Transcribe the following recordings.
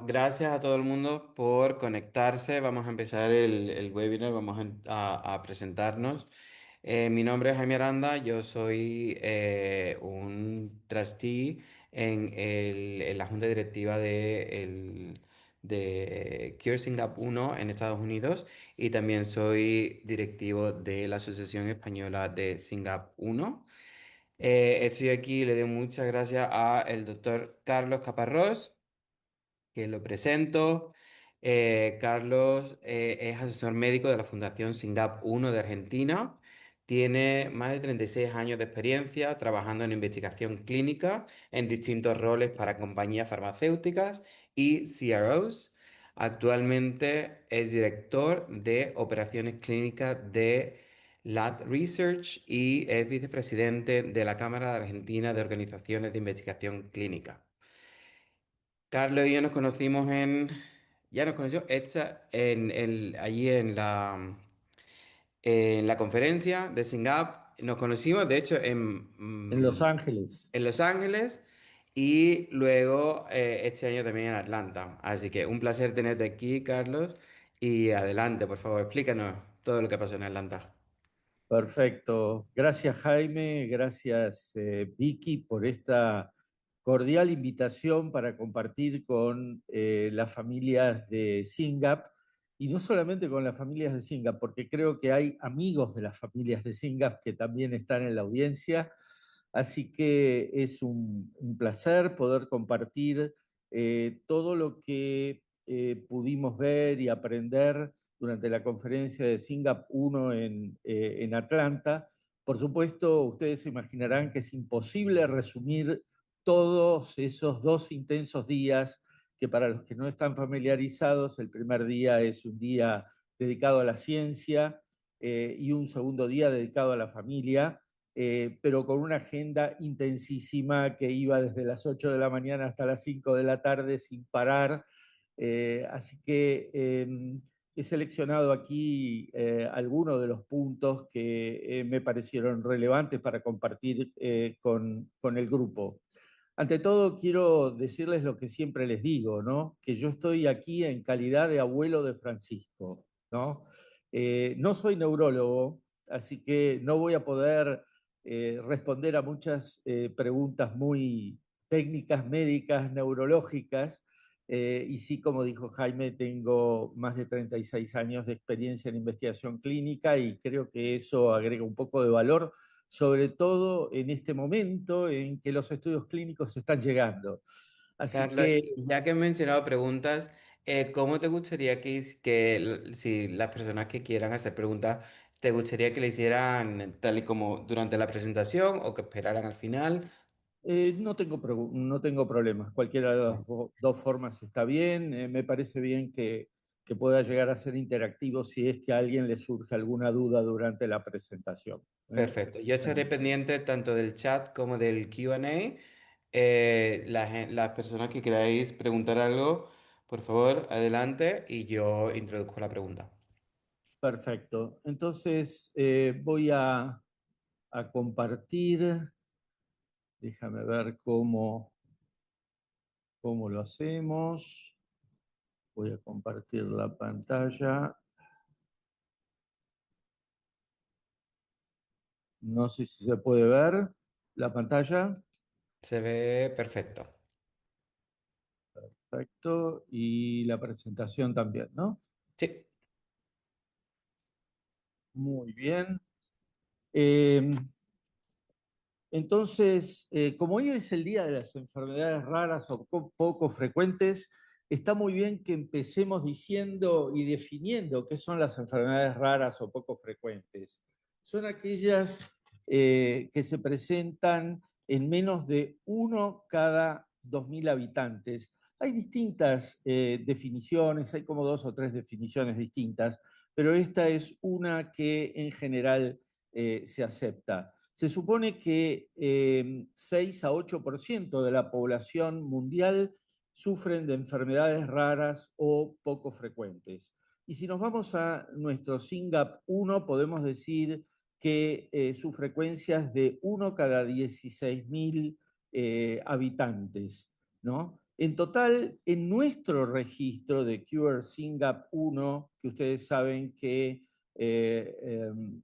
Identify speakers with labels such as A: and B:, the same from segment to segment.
A: gracias a todo el mundo por conectarse. Vamos a empezar el webinar, vamos a presentarnos. Mi nombre es Jaime Aranda, yo soy un trustee en la junta directiva de Cure Up 1 en Estados Unidos y también soy directivo de la Asociación Española de Singap 1. Estoy aquí, le doy muchas gracias a el doctor Carlos Caparrós, que lo presento. Carlos es asesor médico de la Fundación SINGAP 1 de Argentina. Tiene más de 36 años de experiencia trabajando en investigación clínica en distintos roles para compañías farmacéuticas y CROs. Actualmente es director de operaciones clínicas de Lab Research y es vicepresidente de la Cámara de Argentina de Organizaciones de Investigación Clínica. Carlos y yo nos conocimos ya nos conoció allí en la conferencia de Singap. Nos conocimos, de hecho,
B: En Los Ángeles.
A: en Los Ángeles y luego este año también en Atlanta. Así que un placer tenerte aquí, Carlos. Y adelante, por favor, explícanos todo lo que pasó en Atlanta.
B: Perfecto. Gracias, Jaime. Gracias, Vicky, por esta cordial invitación para compartir con las familias de SINGAP y no solamente con las familias de SINGAP, porque creo que hay amigos de las familias de SINGAP que también están en la audiencia. Así que es un placer poder compartir todo lo que pudimos ver y aprender durante la conferencia de Singap 1 en Atlanta. Por supuesto, ustedes se imaginarán que es imposible resumir todos esos 2 intensos días que para los que no están familiarizados, el primer día es un día dedicado a la ciencia y un segundo día dedicado a la familia, pero con una agenda intensísima que iba desde las 8 de la mañana hasta las 5 de la tarde sin parar. Así que he seleccionado aquí algunos de los puntos que me parecieron relevantes para compartir con el grupo. Ante todo, quiero decirles lo que siempre les digo, ¿no? Que yo estoy aquí en calidad de abuelo de Francisco, ¿no? No soy neurólogo, así que no voy a poder responder a muchas preguntas muy técnicas, médicas, neurológicas, y sí, como dijo Jaime, tengo más de 36 años de experiencia en investigación clínica y creo que eso agrega un poco de valor, sobre todo en este momento en que los estudios clínicos están llegando. Así
A: Carlos,
B: que
A: y ya que has mencionado preguntas, ¿cómo te gustaría si las personas que quieran hacer preguntas, te gustaría que le hicieran tal y como durante la presentación o que esperaran al final?
B: no tengo problemas. Cualquiera de las dos formas está bien. Me parece bien que pueda llegar a ser interactivo si es que a alguien le surge alguna duda durante la presentación. ¿Eh?
A: Perfecto. Yo estaré pendiente tanto del chat como del Q&A. Las personas que queráis preguntar algo, por favor, adelante y yo introduzco la pregunta.
B: Perfecto. Entonces voy a compartir. Déjame ver cómo lo hacemos. Voy a compartir la pantalla. No sé si se puede ver la pantalla.
A: Se ve perfecto.
B: Perfecto. Y la presentación también, ¿no?
A: Sí.
B: Muy bien. Eh, entonces, como hoy es el día de las enfermedades raras o poco frecuentes, está muy bien que empecemos diciendo y definiendo qué son las enfermedades raras o poco frecuentes. Son aquellas que se presentan en menos de uno cada 2.000 habitantes. Hay distintas definiciones, hay como 2 o 3 definiciones distintas, pero esta es una que en general se acepta. Se supone que 6 a 8% de la población mundial sufren de enfermedades raras o poco frecuentes. Y si nos vamos a nuestro SINGAP 1, podemos decir que su frecuencia es de 1 cada 16.000 habitantes, ¿no? En total, en nuestro registro de Cure SYNGAP 1, que ustedes saben que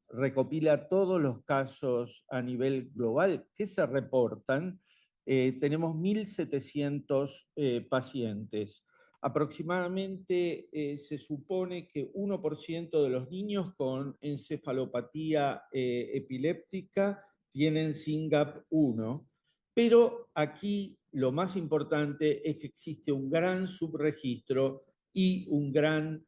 B: recopila todos los casos a nivel global que se reportan, tenemos 1.700 pacientes. Aproximadamente se supone que 1% de los niños con encefalopatía epiléptica tienen SYNGAP 1, pero aquí lo más importante es que existe un gran subregistro y un gran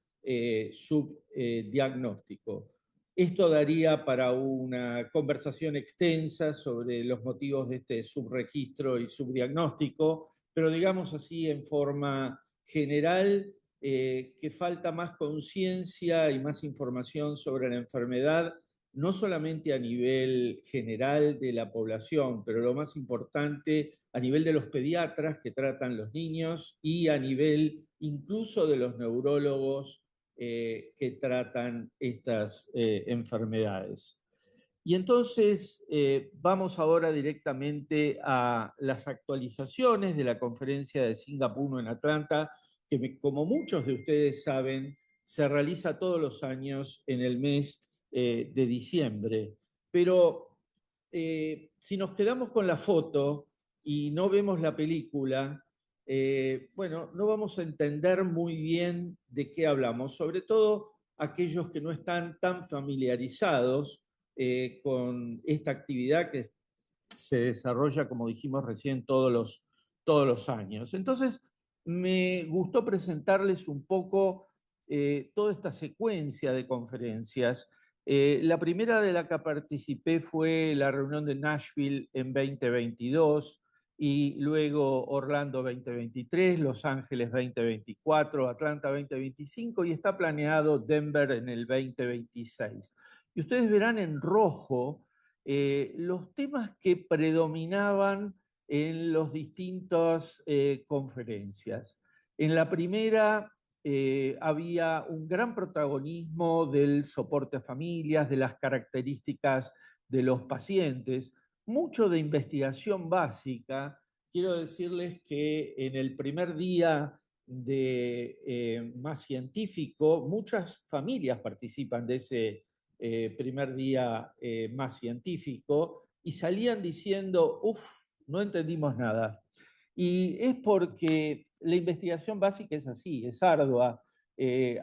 B: subdiagnóstico. Esto daría para una conversación extensa sobre los motivos de este subregistro y subdiagnóstico, pero digamos así en forma general, que falta más conciencia y más información sobre la enfermedad, no solamente a nivel general de la población, pero lo más importante a nivel de los pediatras que tratan los niños y a nivel incluso de los neurólogos que tratan estas enfermedades. Y entonces vamos ahora directamente a las actualizaciones de la conferencia de Singapur en Atlanta, que como muchos de ustedes saben, se realiza todos los años en el mes de diciembre. Pero si nos quedamos con la foto y no vemos la película, bueno, no vamos a entender muy bien de qué hablamos, sobre todo aquellos que no están tan familiarizados con esta actividad que se desarrolla, como dijimos recién, todos los años. Entonces, me gustó presentarles un poco toda esta secuencia de conferencias. La primera de la que participé fue la reunión de Nashville en 2022 y luego Orlando 2023, Los Ángeles 2024, Atlanta 2025 y está planeado Denver en el 2026. Y ustedes verán en rojo los temas que predominaban en las distintas conferencias. En la primera había un gran protagonismo del soporte a familias, de las características de los pacientes, mucho de investigación básica. Quiero decirles que en el primer día de más científico, muchas familias participan de ese primer día más científico y salían diciendo, uff, no entendimos nada. Y es porque la investigación básica es así, es ardua.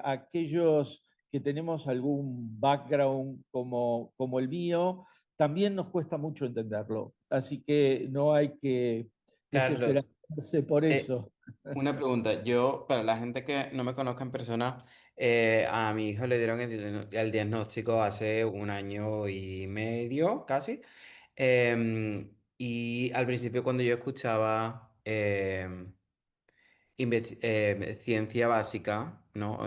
B: Aquellos que tenemos algún background como el mío, también nos cuesta mucho entenderlo. Así que no hay que
A: Carlos,
B: desesperarse por
A: eh,
B: eso.
A: una pregunta. Yo, para la gente que no me conozca en persona, a mi hijo le dieron el diagnóstico hace un año y medio, casi. Y al principio cuando yo escuchaba ciencia básica, ¿no?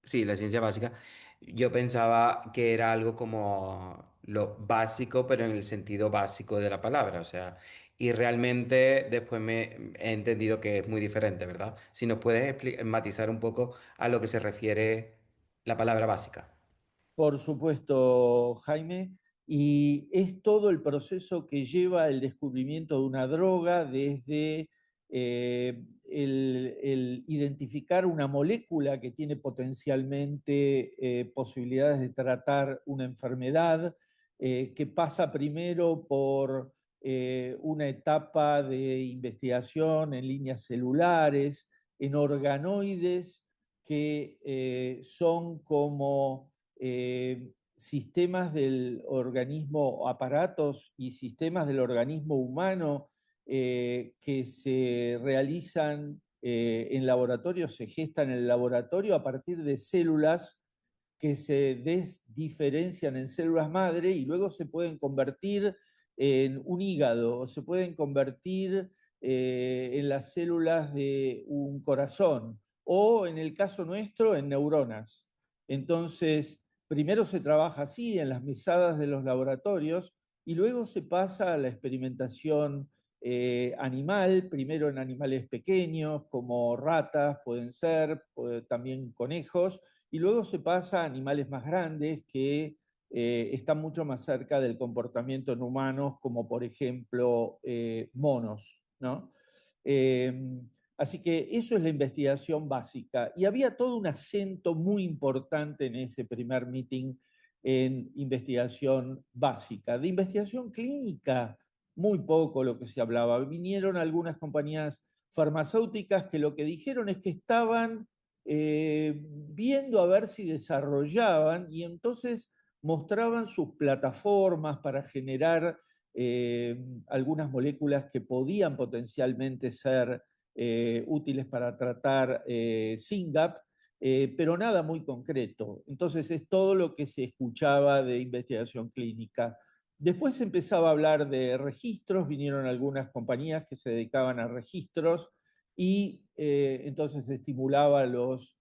A: Sí, la ciencia básica, yo pensaba que era algo como lo básico, pero en el sentido básico de la palabra, o sea, y realmente después me he entendido que es muy diferente, ¿verdad? Si nos puedes matizar un poco a lo que se refiere la palabra básica.
B: Por supuesto, Jaime, y es todo el proceso que lleva el descubrimiento de una droga desde el identificar una molécula que tiene potencialmente posibilidades de tratar una enfermedad, que pasa primero por una etapa de investigación en líneas celulares, en organoides que son como sistemas del organismo, aparatos y sistemas del organismo humano que se realizan en laboratorio, se gestan en el laboratorio a partir de células que se desdiferencian en células madre y luego se pueden convertir en un hígado o se pueden convertir en las células de un corazón o en el caso nuestro en neuronas. Entonces, primero se trabaja así en las mesadas de los laboratorios y luego se pasa a la experimentación animal, primero en animales pequeños como ratas, pueden ser, también conejos, y luego se pasa a animales más grandes que están mucho más cerca del comportamiento en humanos, como por ejemplo monos, ¿no? Así que eso es la investigación básica. Y había todo un acento muy importante en ese primer meeting en investigación básica. De investigación clínica, muy poco lo que se hablaba. Vinieron algunas compañías farmacéuticas que lo que dijeron es que estaban viendo a ver si desarrollaban y entonces mostraban sus plataformas para generar algunas moléculas que podían potencialmente ser útiles para tratar SYNGAP, pero nada muy concreto. Entonces es todo lo que se escuchaba de investigación clínica. Después se empezaba a hablar de registros, vinieron algunas compañías que se dedicaban a registros y entonces se estimulaba a los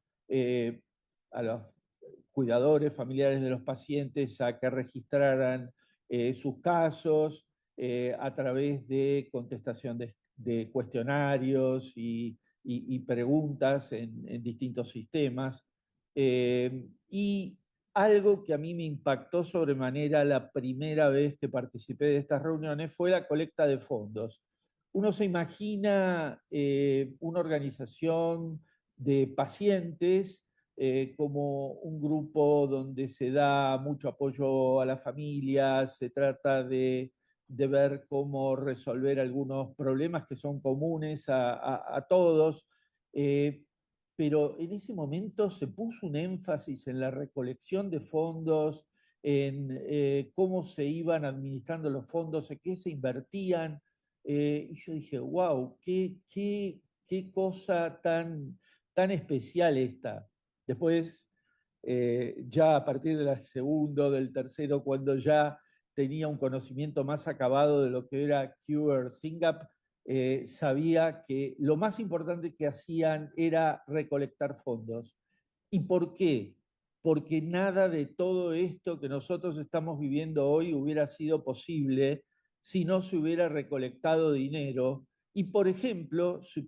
B: cuidadores, familiares de los pacientes a que registraran sus casos a través de contestación de cuestionarios y preguntas en distintos sistemas. Y algo que a mí me impactó sobremanera la primera vez que participé de estas reuniones fue la colecta de fondos. Uno se imagina una organización de pacientes como un grupo donde se da mucho apoyo a las familias, se trata de ver cómo resolver algunos problemas que son comunes a todos, eh, pero en ese momento se puso un énfasis en la recolección de fondos, en cómo se iban administrando los fondos, en qué se invertían, y yo dije, wow, qué cosa tan especial esta. Después, ya a partir del segundo, del tercero, cuando ya tenía un conocimiento más acabado de lo que era Cure SYNGAP, sabía que lo más importante que hacían era recolectar fondos. ¿Y por qué? Porque nada de todo esto que nosotros estamos viviendo hoy hubiera sido posible si no se hubiera recolectado dinero y, por ejemplo, si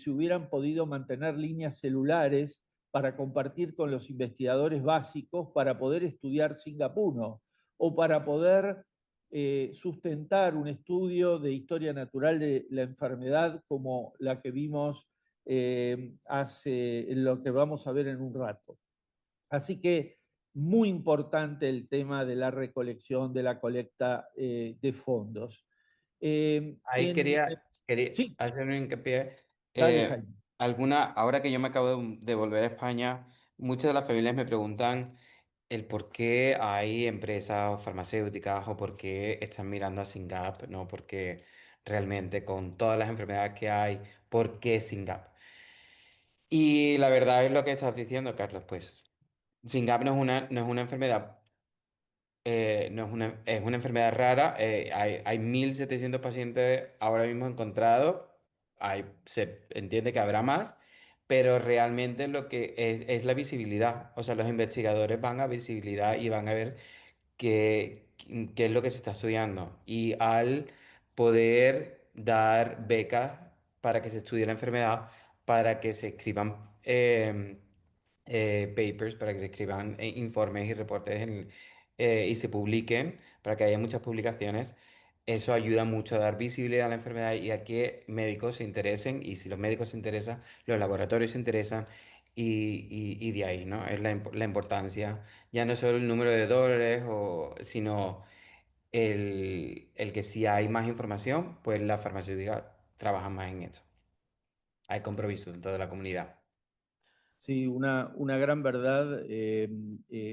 B: hubieran podido mantener líneas celulares para compartir con los investigadores básicos para poder estudiar Singapur o para poder sustentar un estudio de historia natural de la enfermedad como la que vimos lo que vamos a ver en un rato. Así que muy importante el tema de la recolección, de la colecta de fondos. Eh,
A: Ahí
B: en,
A: quería
B: sí,
A: hacer un hincapié.
B: dale,
A: eh,
B: Jaime.
A: ahora que yo me acabo de volver a España, muchas de las familias me preguntan el por qué hay empresas farmacéuticas o por qué están mirando a Singap, ¿no? Porque realmente con todas las enfermedades que hay, ¿por qué Singap? Y la verdad es lo que estás diciendo, Carlos, pues Singap no es una enfermedad, es una enfermedad rara. Hay 1.700 pacientes ahora mismo encontrados. Se entiende que habrá más, pero realmente lo que es la visibilidad. O sea, los investigadores van a visibilidad y van a ver qué es lo que se está estudiando. Y al poder dar becas para que se estudie la enfermedad, para que se escriban papers, para que se escriban informes y reportes y se publiquen, para que haya muchas publicaciones. Eso ayuda mucho a dar visibilidad a la enfermedad y a que médicos se interesen. Y si los médicos se interesan, los laboratorios se interesan. Y de ahí, ¿no? Es la importancia, ya no solo el número de dólares, sino el que si hay más información, pues las farmacéuticas trabajan más en eso. Hay compromiso dentro de la comunidad.
B: Sí, una gran verdad,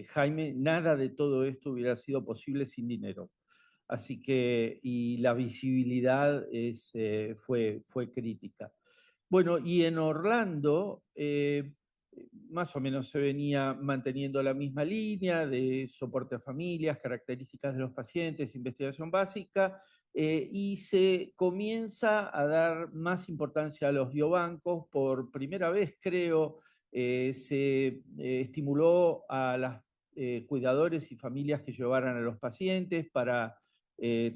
B: Jaime. Nada de todo esto hubiera sido posible sin dinero. Así que, y la visibilidad fue crítica. Bueno, y en Orlando, más o menos se venía manteniendo la misma línea de soporte a familias, características de los pacientes, investigación básica, y se comienza a dar más importancia a los biobancos. Por primera vez, creo, se estimuló a las cuidadores y familias que llevaran a los pacientes para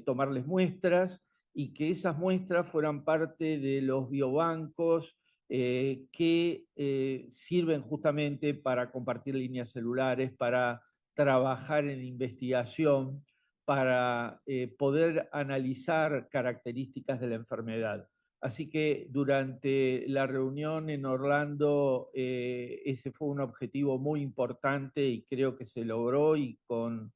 B: tomarles muestras y que esas muestras fueran parte de los biobancos que sirven justamente para compartir líneas celulares, para trabajar en investigación, para poder analizar características de la enfermedad. Así que durante la reunión en Orlando, ese fue un objetivo muy importante y creo que se logró y con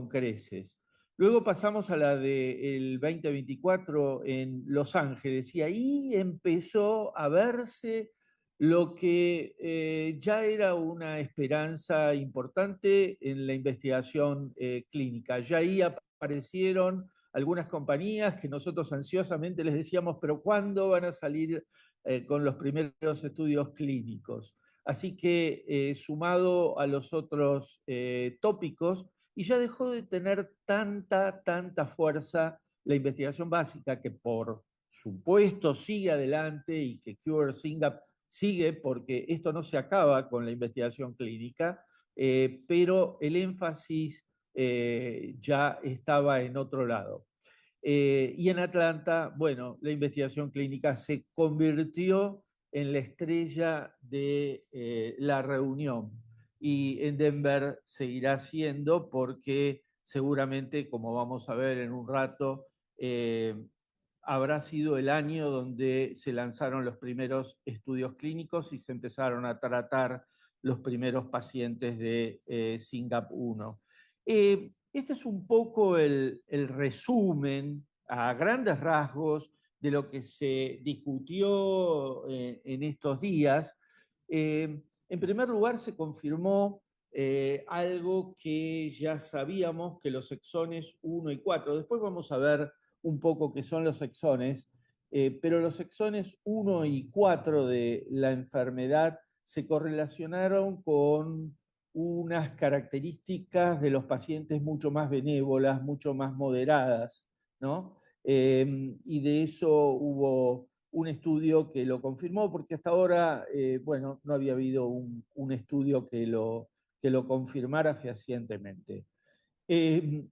B: creces. Luego pasamos a la del 2024 en Los Ángeles y ahí empezó a verse lo que ya era una esperanza importante en la investigación clínica. Ya ahí aparecieron algunas compañías que nosotros ansiosamente les decíamos, pero ¿cuándo van a salir con los primeros estudios clínicos? Así que sumado a los otros tópicos, y ya dejó de tener tanta fuerza la investigación básica que por supuesto sigue adelante y que Cure SYNGAP sigue porque esto no se acaba con la investigación clínica, pero el énfasis ya estaba en otro lado. Y en Atlanta, bueno, la investigación clínica se convirtió en la estrella de la reunión y en Denver seguirá siendo porque seguramente, como vamos a ver en un rato, habrá sido el año donde se lanzaron los primeros estudios clínicos y se empezaron a tratar los primeros pacientes de SYNGAP 1. Este es un poco el resumen a grandes rasgos de lo que se discutió en estos días. En primer lugar, se confirmó algo que ya sabíamos, que los exones 1 y 4, después vamos a ver un poco qué son los exones, pero los exones 1 y 4 de la enfermedad se correlacionaron con unas características de los pacientes mucho más benévolas, mucho más moderadas, ¿no? Y de eso hubo un estudio que lo confirmó, porque hasta ahora, bueno, no había habido un estudio que lo confirmara fehacientemente.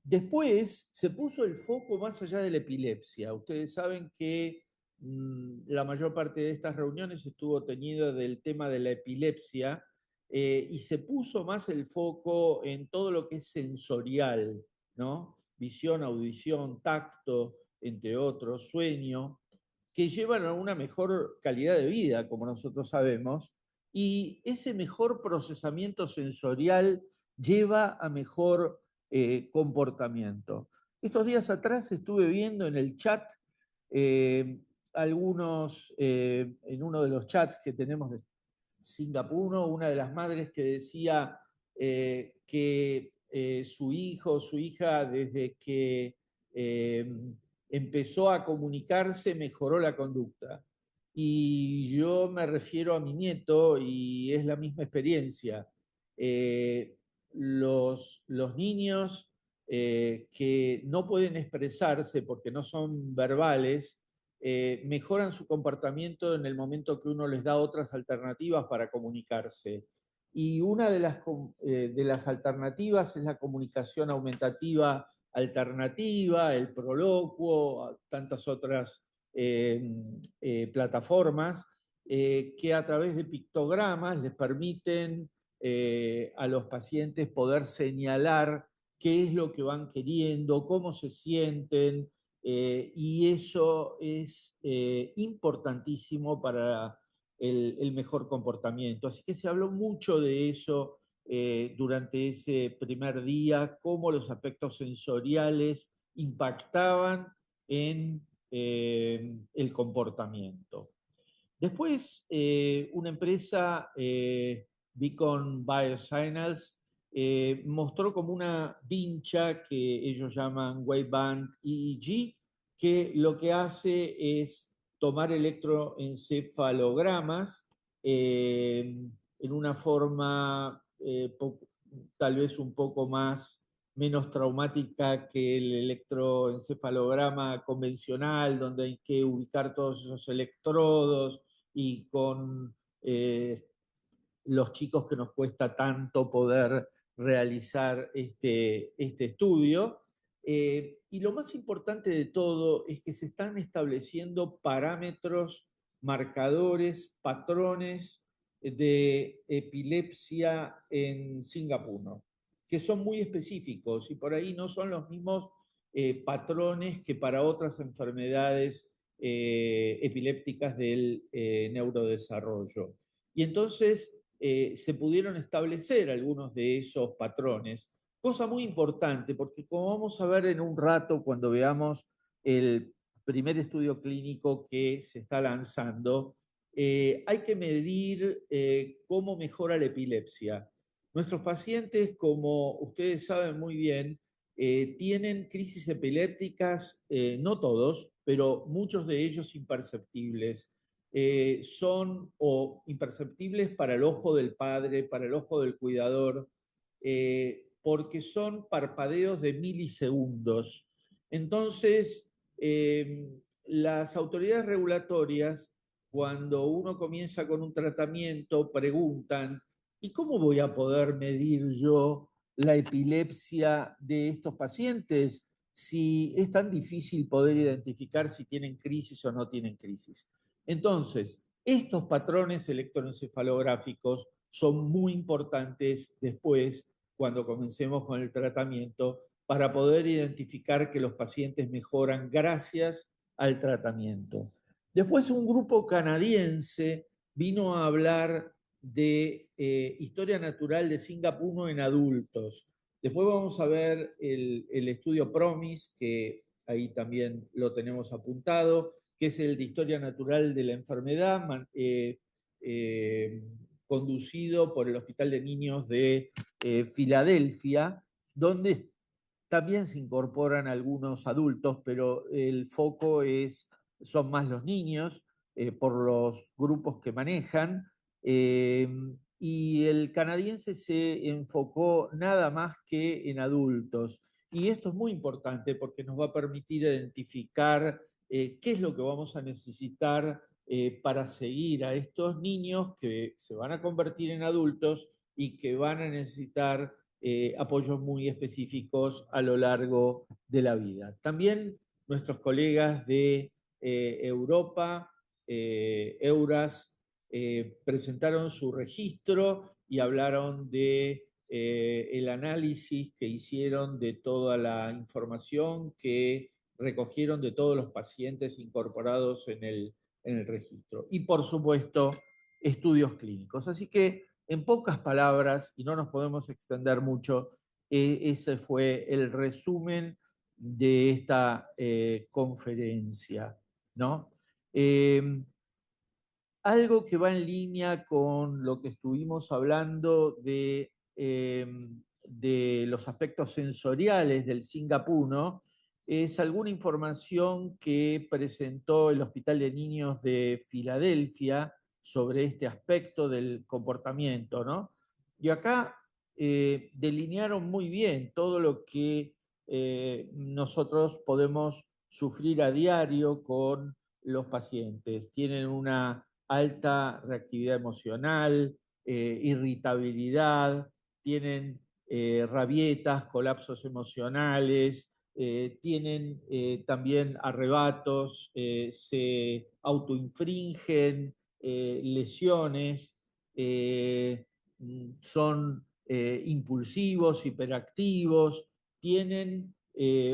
B: Después se puso el foco más allá de la epilepsia. Ustedes saben que la mayor parte de estas reuniones estuvo teñida del tema de la epilepsia y se puso más el foco en todo lo que es sensorial, ¿no? Visión, audición, tacto, entre otros, sueño, que llevan a una mejor calidad de vida, como nosotros sabemos, y ese mejor procesamiento sensorial lleva a mejor comportamiento. Estos días atrás estuve viendo en el chat algunos, en uno de los chats que tenemos de Singapur, una de las madres que decía que su hijo o su hija, desde que empezó a comunicarse, mejoró la conducta. Y yo me refiero a mi nieto y es la misma experiencia. Eh, los niños que no pueden expresarse porque no son verbales, mejoran su comportamiento en el momento que uno les da otras alternativas para comunicarse. Y una de las alternativas es la comunicación aumentativa alternativa, el Proloquo, tantas otras plataformas que a través de pictogramas les permiten a los pacientes poder señalar qué es lo que van queriendo, cómo se sienten, y eso es importantísimo para el mejor comportamiento. Así que se habló mucho de eso durante ese primer día, cómo los aspectos sensoriales impactaban en el comportamiento. Después, una empresa, Beacon Biosignals, mostró como una vincha que ellos llaman Waveband EEG, que lo que hace es tomar electroencefalogramas en una forma tal vez un poco más menos traumática que el electroencefalograma convencional, donde hay que ubicar todos esos electrodos y con los chicos que nos cuesta tanto poder realizar este estudio. Y lo más importante de todo es que se están estableciendo parámetros, marcadores, patrones de epilepsia en Singapur, ¿no? Que son muy específicos y por ahí no son los mismos patrones que para otras enfermedades epilépticas del neurodesarrollo. Y entonces se pudieron establecer algunos de esos patrones, cosa muy importante, porque como vamos a ver en un rato cuando veamos el primer estudio clínico que se está lanzando, hay que medir cómo mejora la epilepsia. Nuestros pacientes, como ustedes saben muy bien, tienen crisis epilépticas, no todos, pero muchos de ellos imperceptibles. Son o imperceptibles para el ojo del padre, para el ojo del cuidador, porque son parpadeos de milisegundos. Entonces, las autoridades regulatorias, cuando uno comienza con un tratamiento, preguntan, ¿y cómo voy a poder medir yo la epilepsia de estos pacientes si es tan difícil poder identificar si tienen crisis o no tienen crisis? Entonces, estos patrones electroencefalográficos son muy importantes después, cuando comencemos con el tratamiento, para poder identificar que los pacientes mejoran gracias al tratamiento. Después un grupo canadiense vino a hablar de historia natural de Singapur en adultos. Después vamos a ver el estudio PROMIS, que ahí también lo tenemos apuntado, que es el de historia natural de la enfermedad, eh, conducido por el Hospital de Niños de Filadelfia, donde también se incorporan algunos adultos, pero el foco son más los niños por los grupos que manejan. eh, y el canadiense se enfocó nada más que en adultos. Y esto es muy importante porque nos va a permitir identificar qué es lo que vamos a necesitar para seguir a estos niños que se van a convertir en adultos y que van a necesitar apoyos muy específicos a lo largo de la vida. También nuestros colegas de Europa, Euras, presentaron su registro y hablaron de el análisis que hicieron de toda la información que recogieron de todos los pacientes incorporados en el registro. Y por supuesto, estudios clínicos. Así que, en pocas palabras, y no nos podemos extender mucho, ese fue el resumen de esta conferencia, ¿no? Algo que va en línea con lo que estuvimos hablando de los aspectos sensoriales del Singapur, ¿no? Es alguna información que presentó el Hospital de Niños de Filadelfia sobre este aspecto del comportamiento, ¿no? Y acá delinearon muy bien todo lo que nosotros podemos sufrir a diario con los pacientes. Tienen una alta reactividad emocional, irritabilidad, tienen rabietas, colapsos emocionales, tienen también arrebatos, se autoinfringen lesiones, son impulsivos, hiperactivos, tienen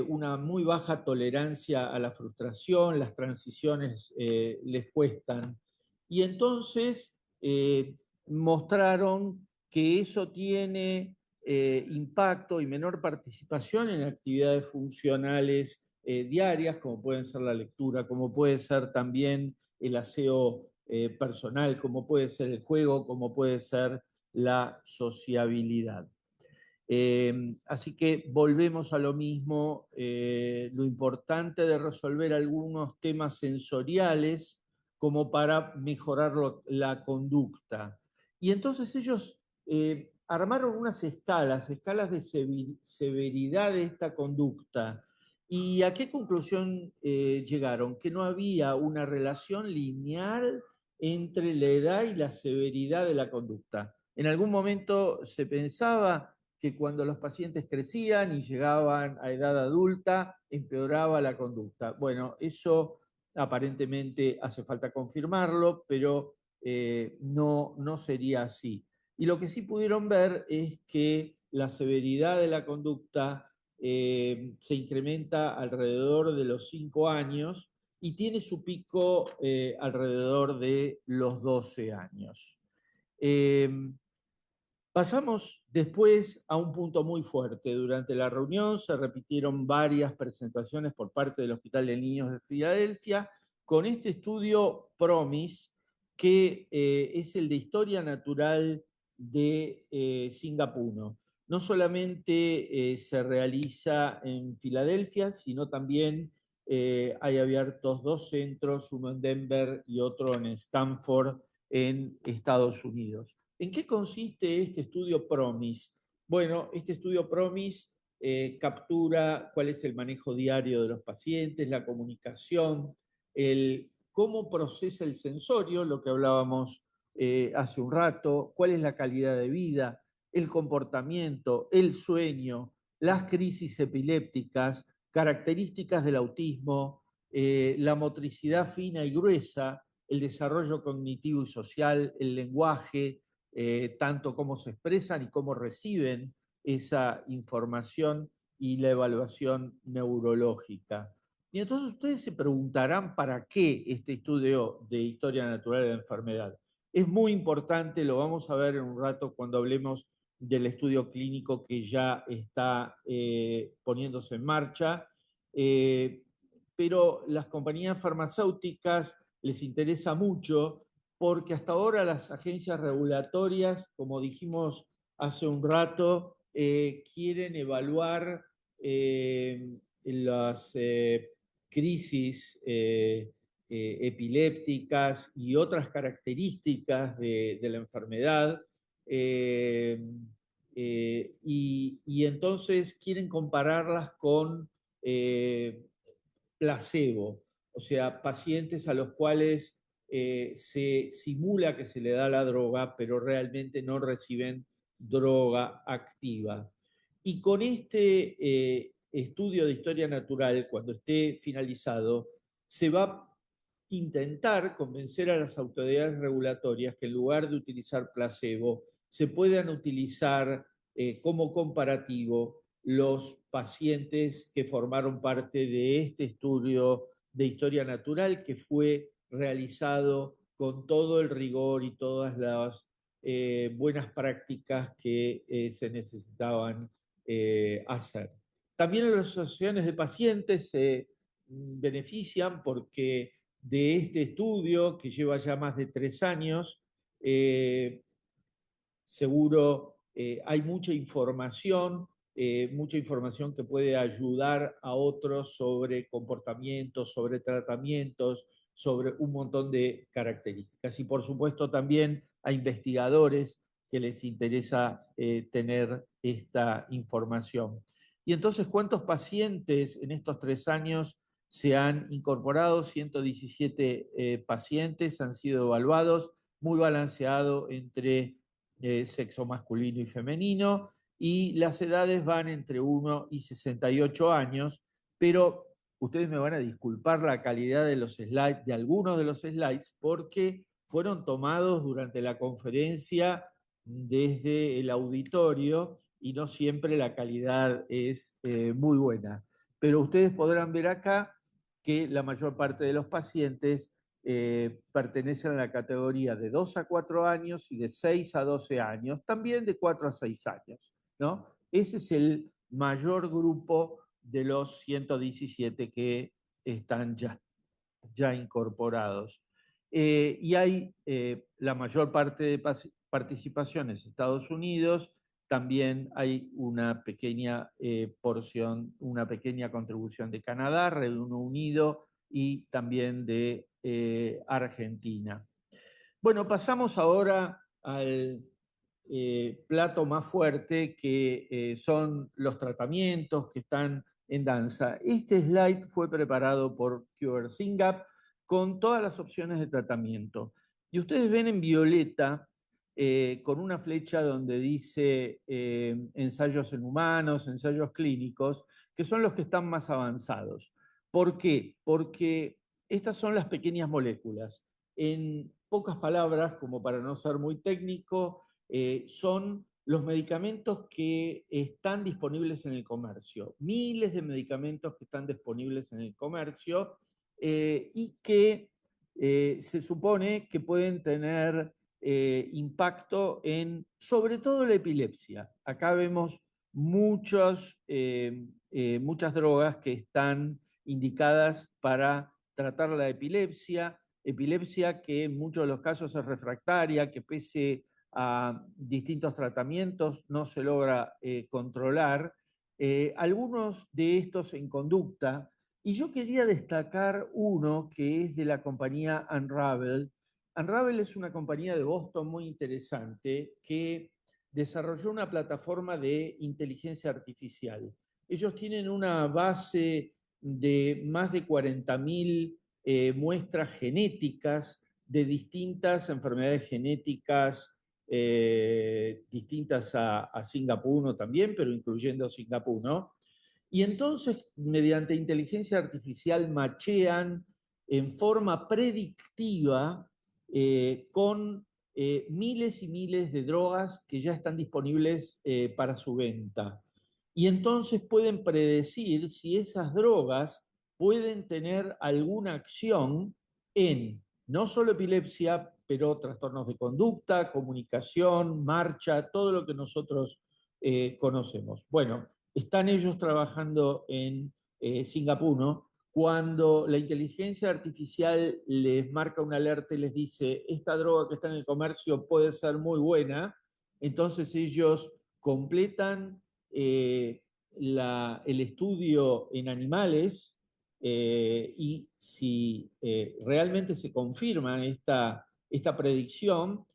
B: una muy baja tolerancia a la frustración, las transiciones les cuestan. Y entonces mostraron que eso tiene impacto y menor participación en actividades funcionales diarias, como pueden ser la lectura, como puede ser también el aseo personal, como puede ser el juego, como puede ser la sociabilidad. Así que volvemos a lo mismo, lo importante de resolver algunos temas sensoriales como para mejorar la conducta. Y entonces ellos armaron unas escalas de severidad de esta conducta. ¿Y a qué conclusión llegaron? Que no había una relación lineal entre la edad y la severidad de la conducta. En algún momento se pensaba que cuando los pacientes crecían y llegaban a edad adulta, empeoraba la conducta. Bueno, eso aparentemente hace falta confirmarlo, pero no sería así. Y lo que sí pudieron ver es que la severidad de la conducta se incrementa alrededor de los 5 años y tiene su pico alrededor de los 12 años. Eh, Pasamos después a un punto muy fuerte. Durante la reunión se repitieron varias presentaciones por parte del Hospital de Niños de Filadelfia con este estudio PROMIS, que es el de historia natural de Singapur. No solamente se realiza en Filadelfia, sino también hay abiertos dos centros, uno en Denver y otro en Stanford, en Estados Unidos. ¿En qué consiste este estudio PROMIS? Bueno, este estudio PROMIS captura cuál es el manejo diario de los pacientes, la comunicación, el cómo procesa el sensorio, lo que hablábamos hace un rato, cuál es la calidad de vida, el comportamiento, el sueño, las crisis epilépticas, características del autismo, la motricidad fina y gruesa, el desarrollo cognitivo y social, el lenguaje, tanto cómo se expresan y cómo reciben esa información y la evaluación neurológica. Y entonces ustedes se preguntarán para qué este estudio de historia natural de la enfermedad. Es muy importante, lo vamos a ver en un rato cuando hablemos del estudio clínico que ya está poniéndose en marcha, pero las compañías farmacéuticas les interesa mucho porque hasta ahora las agencias regulatorias, como dijimos hace un rato, quieren evaluar las crisis epilépticas y otras características de la enfermedad. eh, y entonces quieren compararlas con placebo, o sea, pacientes a los cuales se simula que se le da la droga, pero realmente no reciben droga activa. Y con este estudio de historia natural, cuando esté finalizado, se va a intentar convencer a las autoridades regulatorias que en lugar de utilizar placebo, se puedan utilizar como comparativo los pacientes que formaron parte de este estudio de historia natural que fue realizado con todo el rigor y todas las buenas prácticas que se necesitaban hacer. También las asociaciones de pacientes se benefician porque de este estudio, que lleva ya más de 3 años, seguro hay mucha información que puede ayudar a otros sobre comportamientos, sobre tratamientos, sobre un montón de características. Y por supuesto también a investigadores que les interesa tener esta información. Y entonces, ¿cuántos pacientes en estos 3 años se han incorporado? 117 pacientes han sido evaluados, muy balanceado entre sexo masculino y femenino, y las edades van entre 1 y 68 años, pero ustedes me van a disculpar la calidad de los slides, de algunos de los slides, porque fueron tomados durante la conferencia desde el auditorio y no siempre la calidad es muy buena. Pero ustedes podrán ver acá que la mayor parte de los pacientes pertenecen a la categoría de 2 a 4 años y de 6 a 12 años, también de 4 a 6 años, ¿no? Ese es el mayor grupo de los 117 que están ya incorporados. Y hay la mayor parte de participaciones en Estados Unidos, también hay una pequeña porción, una pequeña contribución de Canadá, Reino Unido y también de Argentina. Bueno, pasamos ahora al plato más fuerte, que son los tratamientos que están en danza. Este slide fue preparado por Cure Singap con todas las opciones de tratamiento. Y ustedes ven en violeta, con una flecha donde dice ensayos en humanos, ensayos clínicos, que son los que están más avanzados. ¿Por qué? Porque estas son las pequeñas moléculas. En pocas palabras, como para no ser muy técnico, son los medicamentos que están disponibles en el comercio. Miles de medicamentos que están disponibles en el comercio y que se supone que pueden tener impacto en, sobre todo, la epilepsia. Acá vemos muchas drogas que están indicadas para tratar la epilepsia que en muchos de los casos es refractaria, que pese a distintos tratamientos no se logra controlar. Algunos de estos en conducta, y yo quería destacar uno que es de la compañía Unravel. Unravel es una compañía de Boston muy interesante que desarrolló una plataforma de inteligencia artificial. Ellos tienen una base de más de 40.000 muestras genéticas de distintas enfermedades genéticas, distintas a Singapur 1 también, pero incluyendo Singapur 1. Y entonces, mediante inteligencia artificial, machean en forma predictiva con miles y miles de drogas que ya están disponibles para su venta. Y entonces pueden predecir si esas drogas pueden tener alguna acción en no solo epilepsia, pero trastornos de conducta, comunicación, marcha, todo lo que nosotros conocemos. Bueno, están ellos trabajando en Singapur, ¿no? Cuando la inteligencia artificial les marca una alerta y les dice, esta droga que está en el comercio puede ser muy buena, entonces ellos completan el estudio en animales y si realmente se confirma esta predicción,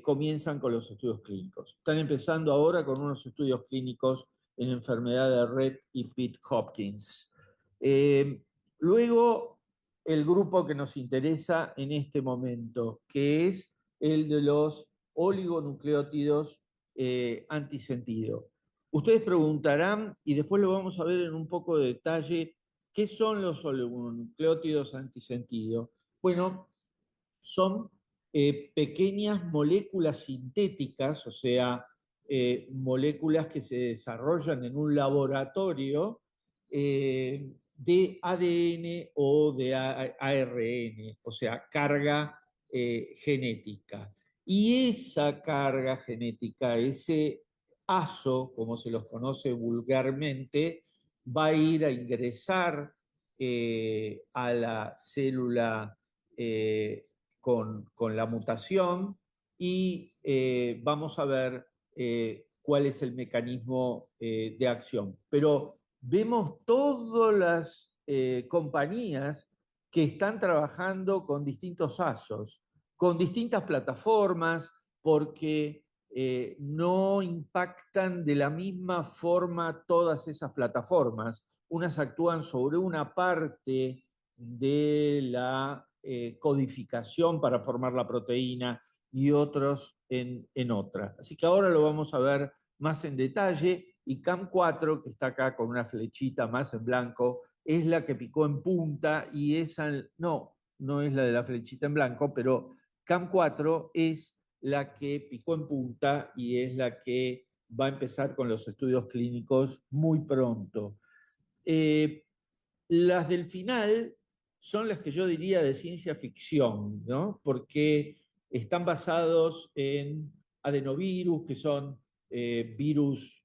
B: comienzan con los estudios clínicos. Están empezando ahora con unos estudios clínicos en enfermedad de Rett y Pitt Hopkins. Eh, Luego, el grupo que nos interesa en este momento, que es el de los oligonucleótidos antisentido. Ustedes preguntarán, y después lo vamos a ver en un poco de detalle, ¿qué son los oligonucleótidos antisentido? Bueno, son pequeñas moléculas sintéticas, o sea, moléculas que se desarrollan en un laboratorio de ADN o de ARN, o sea, carga genética. Y esa carga genética, ese ASO, como se los conoce vulgarmente, va a ir a ingresar a la célula con la mutación y vamos a ver cuál es el mecanismo de acción. Pero vemos todas las compañías que están trabajando con distintos ASOS, con distintas plataformas, porque no impactan de la misma forma todas esas plataformas. Unas actúan sobre una parte de la codificación para formar la proteína y otros en otra. Así que ahora lo vamos a ver más en detalle y CAM4, que está acá con una flechita más en blanco, es la que picó en punta y esa no es la de la flechita en blanco, pero CAM4 es la que picó en punta y es la que va a empezar con los estudios clínicos muy pronto. Las del final son las que yo diría de ciencia ficción, ¿no? Porque están basados en adenovirus, que son virus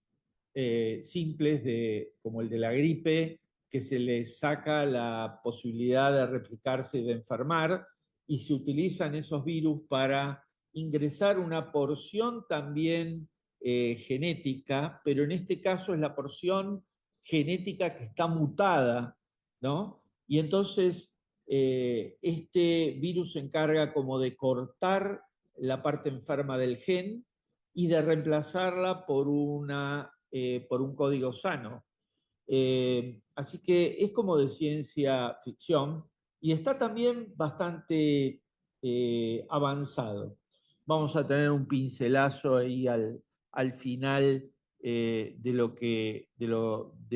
B: simples como el de la gripe, que se les saca la posibilidad de replicarse y de enfermar, y se utilizan esos virus para ingresar una porción también genética, pero en este caso es la porción genética que está mutada, ¿no? Y entonces este virus se encarga como de cortar la parte enferma del gen y de reemplazarla por un código sano. Así que es como de ciencia ficción y está también bastante avanzado. Vamos a tener un pincelazo ahí al final de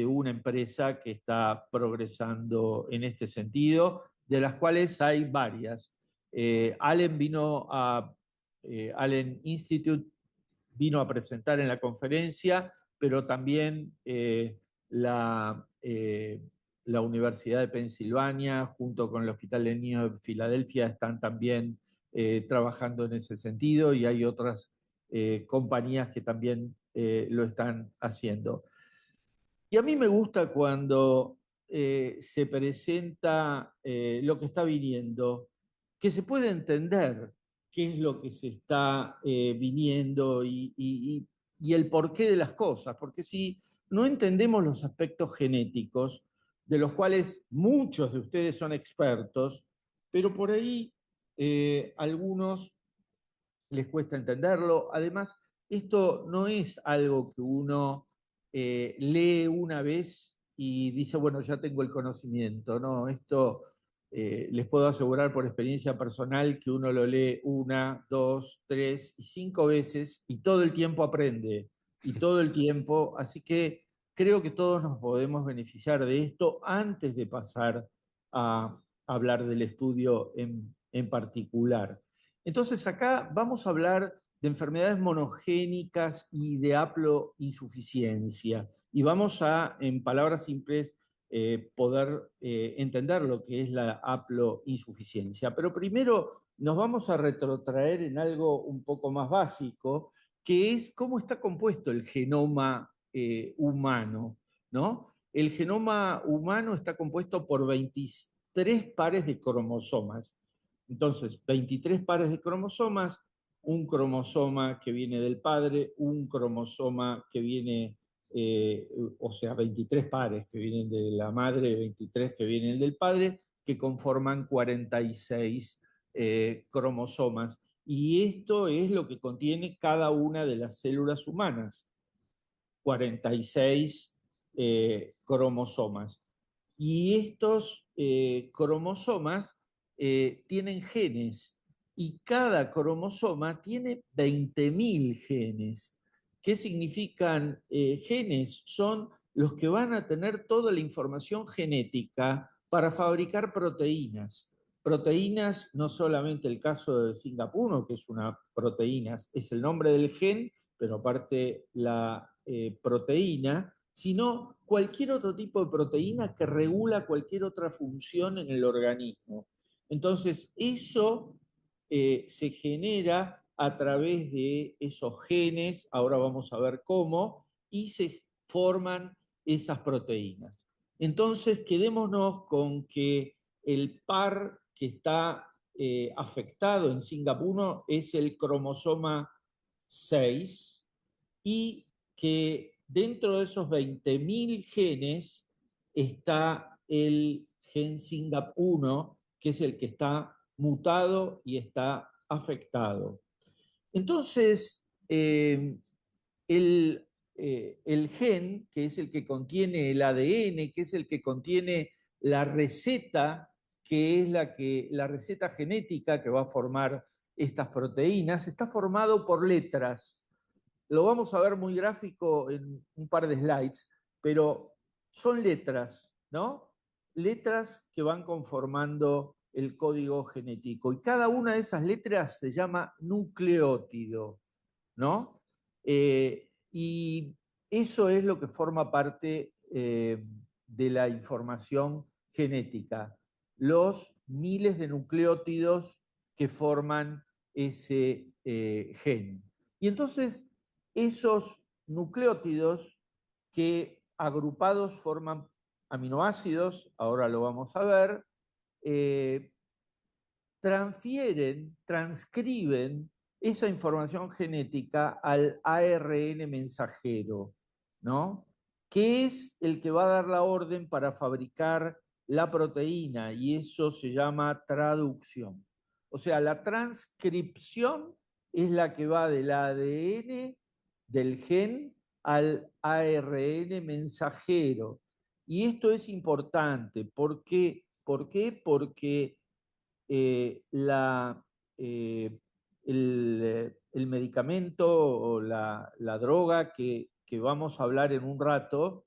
B: una empresa que está progresando en este sentido, de las cuales hay varias. Allen Institute vino a presentar en la conferencia, pero también la la Universidad de Pensilvania, junto con el Hospital de Niños de Filadelfia, están también trabajando en ese sentido y hay otras compañías que también lo están haciendo. Y a mí me gusta cuando se presenta lo que está viniendo, que se puede entender qué es lo que se está viniendo y el porqué de las cosas, porque si no entendemos los aspectos genéticos, de los cuales muchos de ustedes son expertos, pero por ahí algunos les cuesta entenderlo. Además, esto no es algo que uno lee una vez y dice, bueno, ya tengo el conocimiento, ¿no? Esto les puedo asegurar por experiencia personal que uno lo lee una, dos, tres y cinco veces y todo el tiempo aprende, y todo el tiempo, así que creo que todos nos podemos beneficiar de esto antes de pasar a hablar del estudio en particular. Entonces acá vamos a hablar de enfermedades monogénicas y de haploinsuficiencia. Y vamos a, en palabras simples, poder entender lo que es la haploinsuficiencia. Pero primero nos vamos a retrotraer en algo un poco más básico, que es cómo está compuesto el genoma humano, ¿no? El genoma humano está compuesto por 23 pares de cromosomas. Entonces, 23 pares de cromosomas, un cromosoma que viene del padre, un cromosoma que viene, o sea, 23 pares que vienen de la madre, 23 que vienen del padre, que conforman 46 cromosomas. Y esto es lo que contiene cada una de las células humanas, 46 cromosomas. Y estos cromosomas tienen genes y cada cromosoma tiene 20.000 genes. ¿Qué significan genes? Son los que van a tener toda la información genética para fabricar proteínas. Proteínas, no solamente el caso de SINGAP1, que es una proteína, es el nombre del gen, pero aparte la proteína, sino cualquier otro tipo de proteína que regula cualquier otra función en el organismo. Entonces, eso se genera a través de esos genes, ahora vamos a ver cómo, y se forman esas proteínas. Entonces, quedémonos con que el par que está afectado en SINGAP1 es el cromosoma 6 y que dentro de esos 20.000 genes está el gen SINGAP1, que es el que está mutado y está afectado. Entonces, el gen, que es el que contiene el ADN, que es el que contiene la receta, que es la receta genética que va a formar estas proteínas, está formado por letras. Lo vamos a ver muy gráfico en un par de slides, pero son letras, ¿no? Letras que van conformando el código genético. Y cada una de esas letras se llama nucleótido, ¿no? Y eso es lo que forma parte de la información genética, los miles de nucleótidos que forman ese gen. Y entonces esos nucleótidos que agrupados forman aminoácidos, ahora lo vamos a ver, eh, transcriben esa información genética al ARN mensajero, ¿no? Que es el que va a dar la orden para fabricar la proteína y eso se llama traducción. O sea, la transcripción es la que va del ADN del gen al ARN mensajero. Y esto es importante. ¿Por qué? ¿Por qué? Porque la, eh, el medicamento o la droga que vamos a hablar en un rato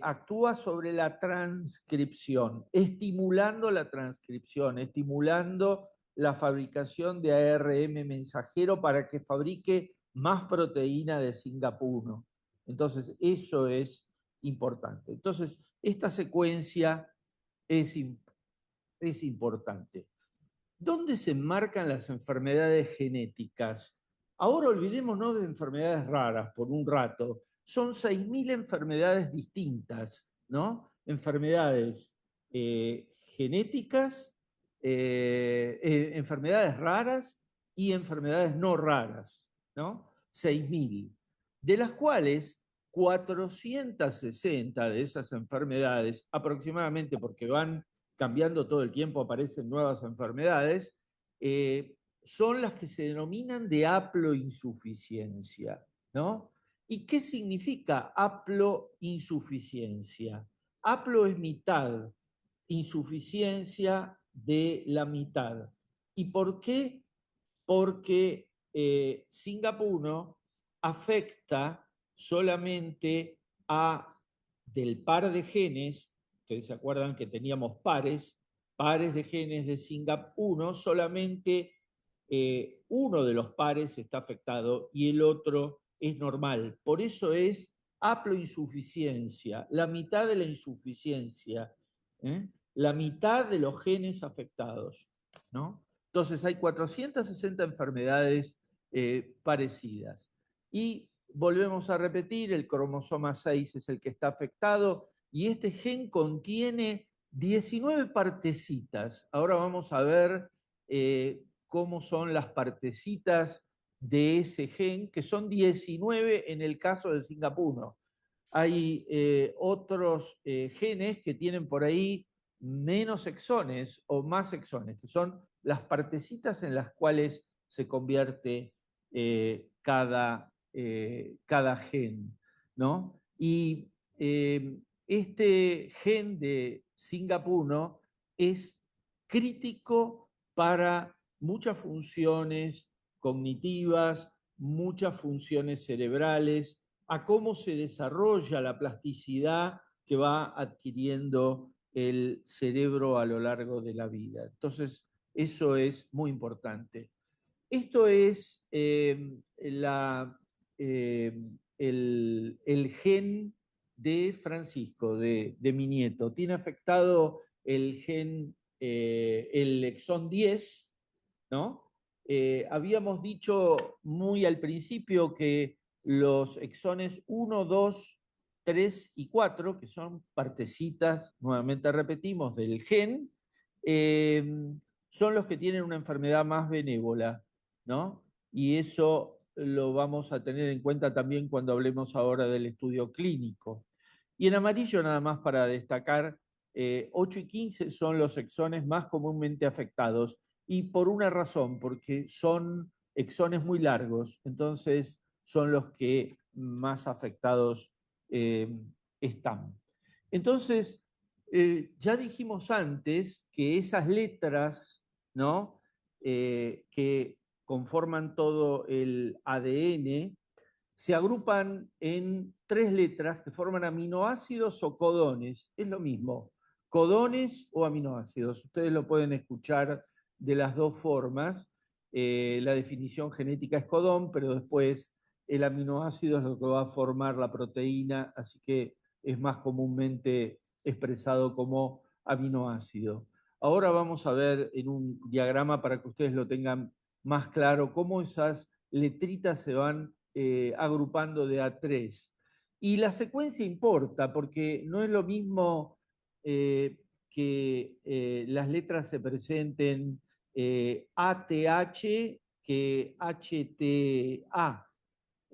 B: actúa sobre la transcripción, estimulando la transcripción, estimulando la fabricación de ARN mensajero para que fabrique más proteína de SINGAP1. Entonces, eso es importante. Entonces, esta secuencia es, es importante. ¿Dónde se enmarcan las enfermedades genéticas? Ahora olvidémonos de enfermedades raras por un rato. Son 6.000 enfermedades distintas, ¿no? Enfermedades genéticas, enfermedades raras y enfermedades no raras, ¿no? 6.000, de las cuales 460 de esas enfermedades, aproximadamente porque van cambiando todo el tiempo, aparecen nuevas enfermedades, son las que se denominan de haploinsuficiencia, ¿no? ¿Y qué significa haploinsuficiencia? Haplo es mitad, insuficiencia de la mitad. ¿Y por qué? Porque SINGAP1 afecta solamente a del par de genes. Ustedes se acuerdan que teníamos pares de genes de SINGAP1, solamente uno de los pares está afectado y el otro es normal. Por eso es haploinsuficiencia, la mitad de la insuficiencia, ¿eh? La mitad de los genes afectados, ¿no? Entonces hay 460 enfermedades parecidas. Y volvemos a repetir, el cromosoma 6 es el que está afectado y este gen contiene 19 partecitas. Ahora vamos a ver cómo son las partecitas de ese gen, que son 19 en el caso del SINGAP1. Hay otros genes que tienen por ahí menos exones o más exones, que son las partecitas en las cuales se convierte cada gen, ¿no? Y este gen de SINGAP1 es crítico para muchas funciones cognitivas, muchas funciones cerebrales, a cómo se desarrolla la plasticidad que va adquiriendo el cerebro a lo largo de la vida. Entonces, eso es muy importante. Esto es el gen de Francisco, de mi nieto. Tiene afectado el gen, el exón 10, ¿no? Habíamos dicho muy al principio que los exones 1, 2, 3 y 4, que son partecitas, nuevamente repetimos, del gen, son los que tienen una enfermedad más benévola, ¿no? Y eso lo vamos a tener en cuenta también cuando hablemos ahora del estudio clínico. Y en amarillo, nada más para destacar, 8 y 15 son los exones más comúnmente afectados, y por una razón, porque son exones muy largos, entonces son los que más afectados están. Entonces, ya dijimos antes que esas letras, ¿no? Que conforman todo el ADN, se agrupan en 3 letras que forman aminoácidos o codones. Es lo mismo, codones o aminoácidos. Ustedes lo pueden escuchar de las dos formas. La definición genética es codón, pero después el aminoácido es lo que va a formar la proteína, así que es más comúnmente expresado como aminoácido. Ahora vamos a ver en un diagrama para que ustedes lo tengan más claro cómo esas letritas se van agrupando de a 3. Y la secuencia importa porque no es lo mismo que las letras se presenten ATH que HTA.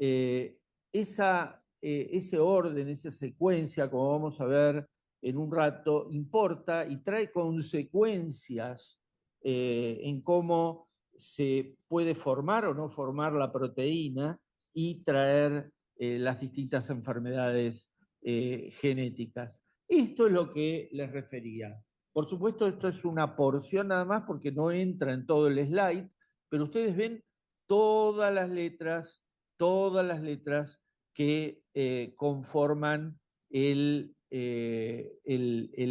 B: Eh, ese orden, esa secuencia, como vamos a ver en un rato, importa y trae consecuencias en cómo se puede formar o no formar la proteína y traer las distintas enfermedades genéticas. Esto es lo que les refería. Por supuesto, esto es una porción nada más porque no entra en todo el slide, pero ustedes ven todas las letras, todas las letras que conforman el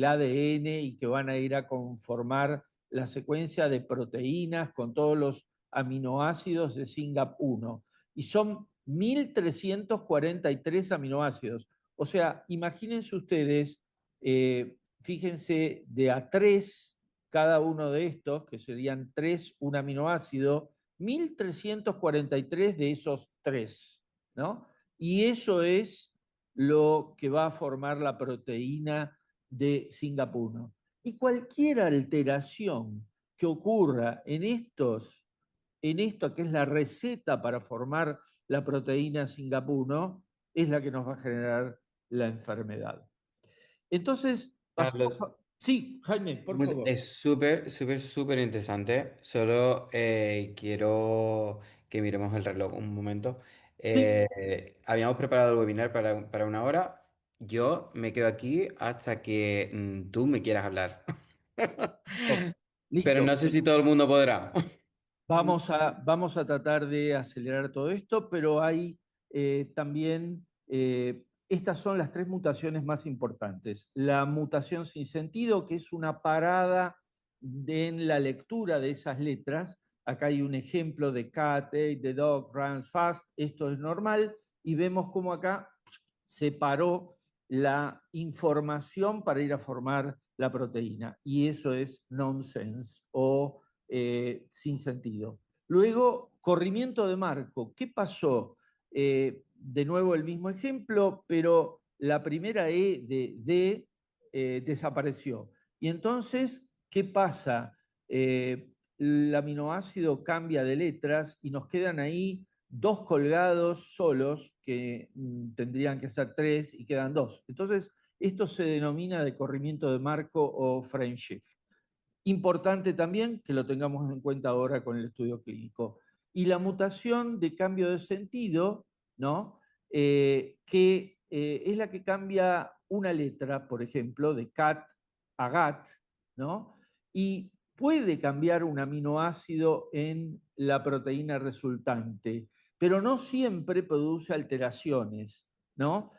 B: ADN y que van a ir a conformar la secuencia de proteínas con todos los aminoácidos de SINGAP1. Y son 1.343 aminoácidos. O sea, imagínense ustedes, fíjense, de a tres cada uno de estos, que serían tres un aminoácido, 1343 de esos tres, ¿no? Y eso es lo que va a formar la proteína de SINGAP1. Y cualquier alteración que ocurra en esto que es la receta para formar la proteína SINGAP1, es la que nos va a generar la enfermedad. Entonces, pasamos
A: Carlos,
B: a... Sí, Jaime, por favor.
A: es súper, súper, súper interesante. Solo quiero que miremos el reloj un momento.
B: Sí,
A: Habíamos preparado el webinar para una hora. Yo me quedo aquí hasta que tú me quieras hablar.
B: listo,
A: Pero no
B: listo.
A: sé si todo el mundo podrá.
B: Vamos a tratar de acelerar todo esto, pero hay también, estas son las tres mutaciones más importantes. La mutación sin sentido, que es una parada en la lectura de esas letras. Acá hay un ejemplo de cat, ate, the dog runs fast, esto es normal, y vemos cómo acá se paró la información para ir a formar la proteína, y eso es nonsense o sin sentido. Luego, corrimiento de marco. ¿Qué pasó? De nuevo el mismo ejemplo, pero la primera E de desapareció. Y entonces, ¿qué pasa? El aminoácido cambia de letras y nos quedan ahí dos colgados solos, que tendrían que ser tres y quedan dos. Entonces, esto se denomina de corrimiento de marco o frame shift. Importante también que lo tengamos en cuenta ahora con el estudio clínico. Y la mutación de cambio de sentido, ¿no? Que es la que cambia una letra, por ejemplo, de cat a gat, ¿no? Y puede cambiar un aminoácido en la proteína resultante, pero no siempre produce alteraciones, ¿no?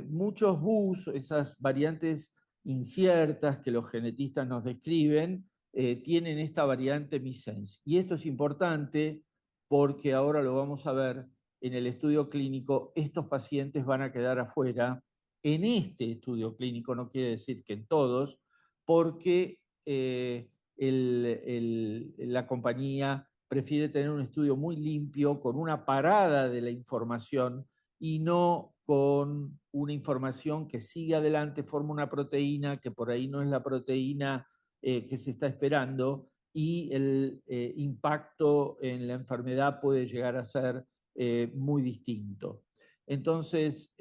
B: Muchos BUS, esas variantes inciertas que los genetistas nos describen, tienen esta variante missense. Y esto es importante porque ahora lo vamos a ver en el estudio clínico, estos pacientes van a quedar afuera en este estudio clínico, no quiere decir que en todos, porque la compañía prefiere tener un estudio muy limpio, con una parada de la información y no con una información que sigue adelante, forma una proteína que por ahí no es la proteína que se está esperando, y el impacto en la enfermedad puede llegar a ser muy distinto. Entonces,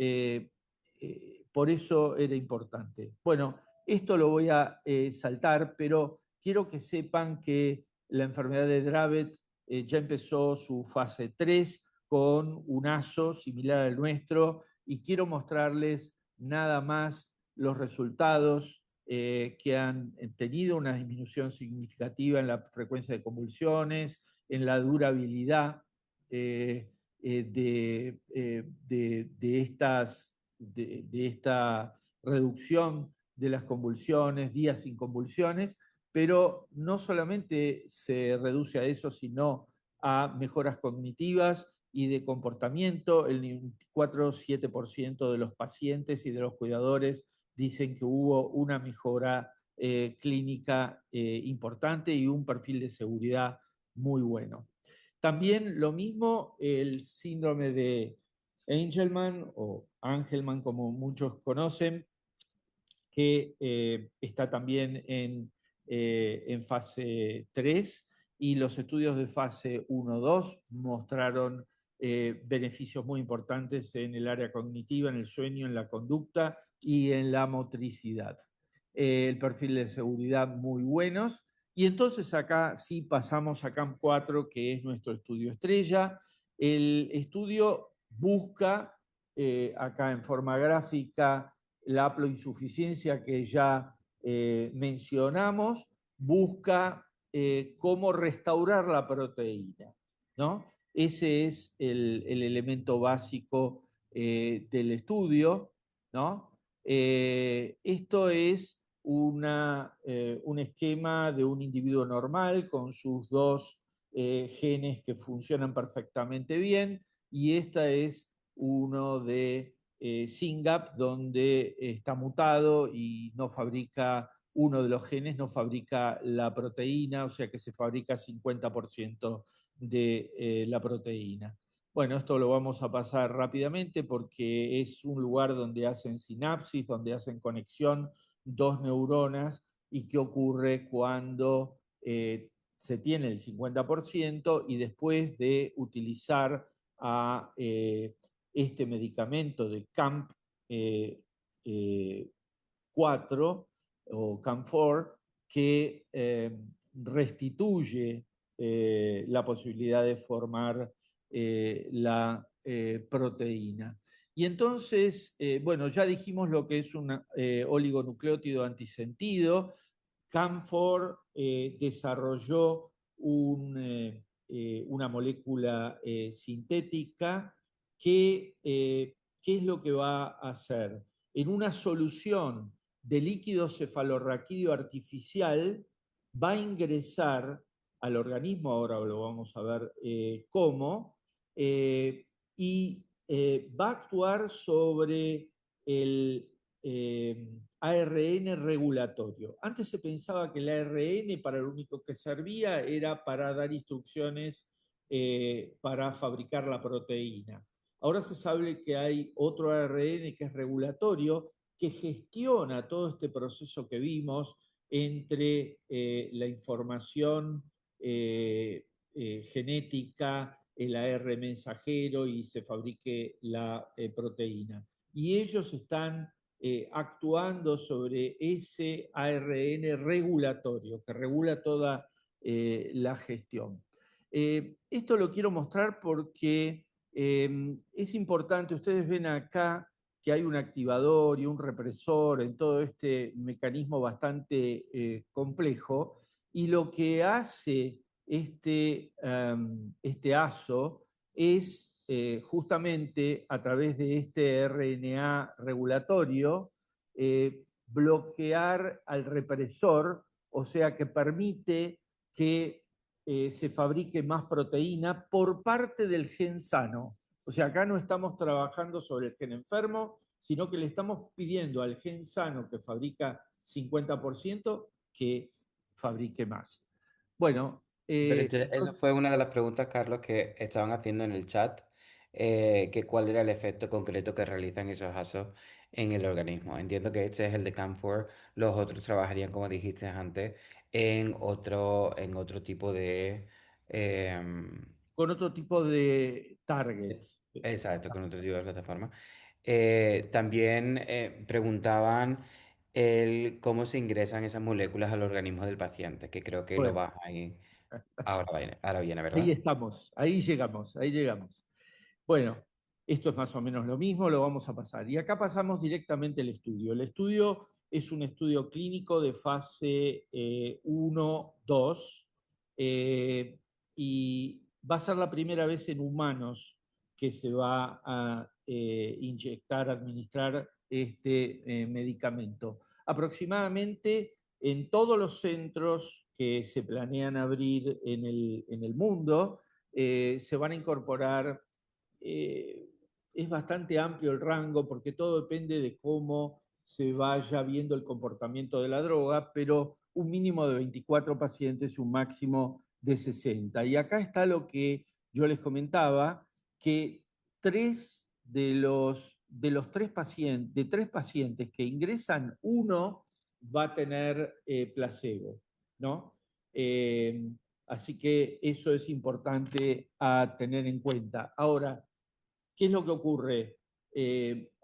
B: por eso era importante. Bueno, esto lo voy a saltar, pero quiero que sepan que la enfermedad de Dravet ya empezó su fase 3 con un ASO similar al nuestro, y quiero mostrarles nada más los resultados que han tenido una disminución significativa en la frecuencia de convulsiones, en la durabilidad de esta reducción de las convulsiones, días sin convulsiones, pero no solamente se reduce a eso, sino a mejoras cognitivas y de comportamiento. El 94,7% de los pacientes y de los cuidadores dicen que hubo una mejora clínica importante y un perfil de seguridad muy bueno. También lo mismo el síndrome de Angelman o Angelman, como muchos conocen, que está también en fase 3, y los estudios de fase 1-2 mostraron beneficios muy importantes en el área cognitiva, en el sueño, en la conducta y en la motricidad. El perfil de seguridad muy buenos. Y entonces acá sí pasamos a CAMP4, que es nuestro estudio estrella. El estudio busca, acá en forma gráfica, la haploinsuficiencia que ya mencionamos, busca cómo restaurar la proteína, ¿no? Ese es el elemento básico del estudio, ¿no? Esto es un esquema de un individuo normal con sus dos genes que funcionan perfectamente bien, y esta es uno de SYNGAP, donde está mutado y no fabrica uno de los genes, no fabrica la proteína, o sea que se fabrica 50% de la proteína. Bueno, esto lo vamos a pasar rápidamente porque es un lugar donde hacen sinapsis, donde hacen conexión dos neuronas y qué ocurre cuando se tiene el 50% y después de utilizar a este medicamento de CAMP eh, 4 o CAMP4 que restituye la posibilidad de formar la proteína. Y entonces, bueno, ya dijimos lo que es un oligonucleótido antisentido. CAMP4 desarrolló una molécula sintética que, ¿qué es lo que va a hacer? En una solución de líquido cefalorraquídeo artificial va a ingresar al organismo, ahora lo vamos a ver cómo, y va a actuar sobre el ARN regulatorio. Antes se pensaba que el ARN para lo único que servía era para dar instrucciones para fabricar la proteína. Ahora se sabe que hay otro ARN que es regulatorio, que gestiona todo este proceso que vimos entre la información genética, el AR mensajero y se fabrique la proteína. Y ellos están actuando sobre ese ARN regulatorio que regula toda la gestión. Esto lo quiero mostrar porque es importante, ustedes ven acá que hay un activador y un represor en todo este mecanismo bastante complejo, y lo que hace este ASO es justamente a través de este RNA regulatorio bloquear al represor, o sea que permite que se fabrique más proteína por parte del gen sano. O sea, acá no estamos trabajando sobre el gen enfermo, sino que le estamos pidiendo al gen sano que fabrica 50% que fabrique más. Bueno,
A: Eso fue una de las preguntas, Carlos, que estaban haciendo en el chat, que cuál era el efecto concreto que realizan esos ASOs en el organismo. Entiendo que este es el de CAMP4, los otros trabajarían, como dijiste antes, en otro tipo de... em,
B: con otro tipo de targets.
A: exacto, con otro tipo de plataforma. También preguntaban cómo se ingresan esas moléculas al organismo del paciente, que creo que lo
B: Bueno,
A: vas ahí. Ahora viene,
B: ahí
A: ¿verdad?
B: estamos, ahí llegamos, ahí llegamos. Bueno, esto es más o menos lo mismo, lo vamos a pasar. Y acá pasamos directamente al estudio. El estudio es un estudio clínico de fase 1-2 y va a ser la primera vez en humanos que se va a inyectar, administrar este medicamento. Aproximadamente en todos los centros que se planean abrir en el mundo, se van a incorporar, eh, es bastante amplio el rango porque todo depende de cómo se vaya viendo el comportamiento de la droga, pero un mínimo de 24 pacientes, un máximo de 60. Y acá está lo que yo les comentaba, que de tres pacientes que ingresan, uno va a tener placebo, ¿no? Eh, Así que eso es importante a tener en cuenta. Ahora, ¿qué es lo que ocurre?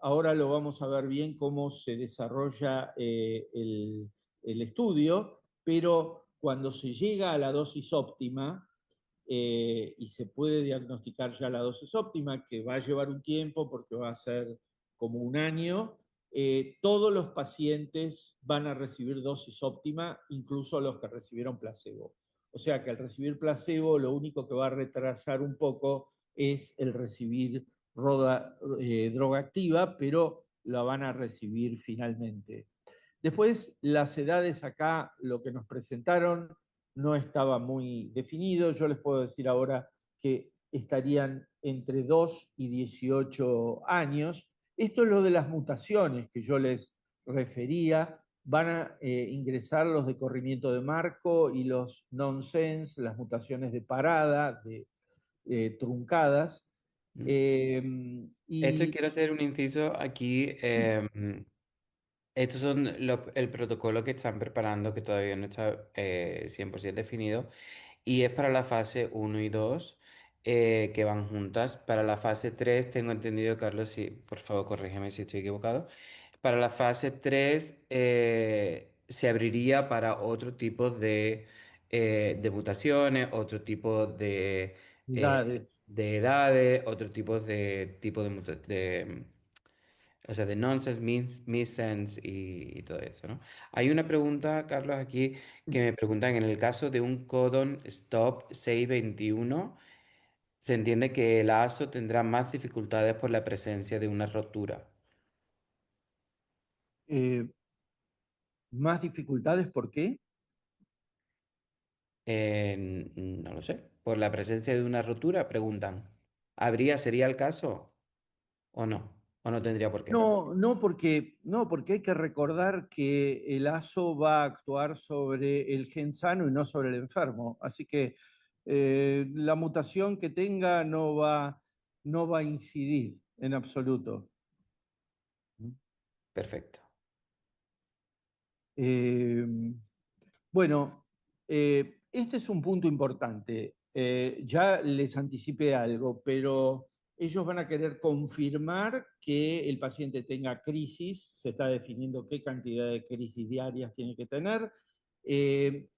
B: Ahora lo vamos a ver bien cómo se desarrolla el estudio, pero cuando se llega a la dosis óptima, y se puede diagnosticar ya la dosis óptima, que va a llevar un tiempo porque va a ser como un año, todos los pacientes van a recibir dosis óptima, incluso los que recibieron placebo. O sea que al recibir placebo lo único que va a retrasar un poco es el recibir droga activa, pero la van a recibir finalmente. Después, las edades acá, lo que nos presentaron no estaba muy definido. Yo les puedo decir ahora que estarían entre 2 y 18 años. Esto es lo de las mutaciones que yo les refería. Van a ingresar los de corrimiento de marco y los nonsense, las mutaciones de parada, truncadas.
A: Mm.
B: Eh,
A: Esto
B: y
A: quiero hacer un inciso aquí. Estos son el protocolo que están preparando, que todavía no está 100% definido, y es para la fase uno y 2 que van juntas. Para la fase 3 tengo entendido, Carlos, si por favor corrígeme si estoy equivocado. Para la fase 3 se abriría para otro tipo de mutaciones, otro tipo
B: edades.
A: de edades, otro tipo o sea, de nonsense, missense y todo eso, ¿no? Hay una pregunta, Carlos, aquí que me preguntan, en el caso de un codon stop 621, se entiende que el ASO tendrá más dificultades por la presencia de una rotura.
B: Eh, ¿Más dificultades por qué?
A: No lo sé. Por la presencia de una rotura, preguntan. ¿Sería el caso o no? ¿O no tendría por qué?
B: No, porque hay que recordar que el ASO va a actuar sobre el gen sano y no sobre el enfermo. Así que la mutación que tenga no va a incidir en absoluto.
A: Perfecto.
B: Eh, bueno, este es un punto importante. Ya les anticipé algo, pero ellos van a querer confirmar que el paciente tenga crisis, se está definiendo qué cantidad de crisis diarias tiene que tener, eh,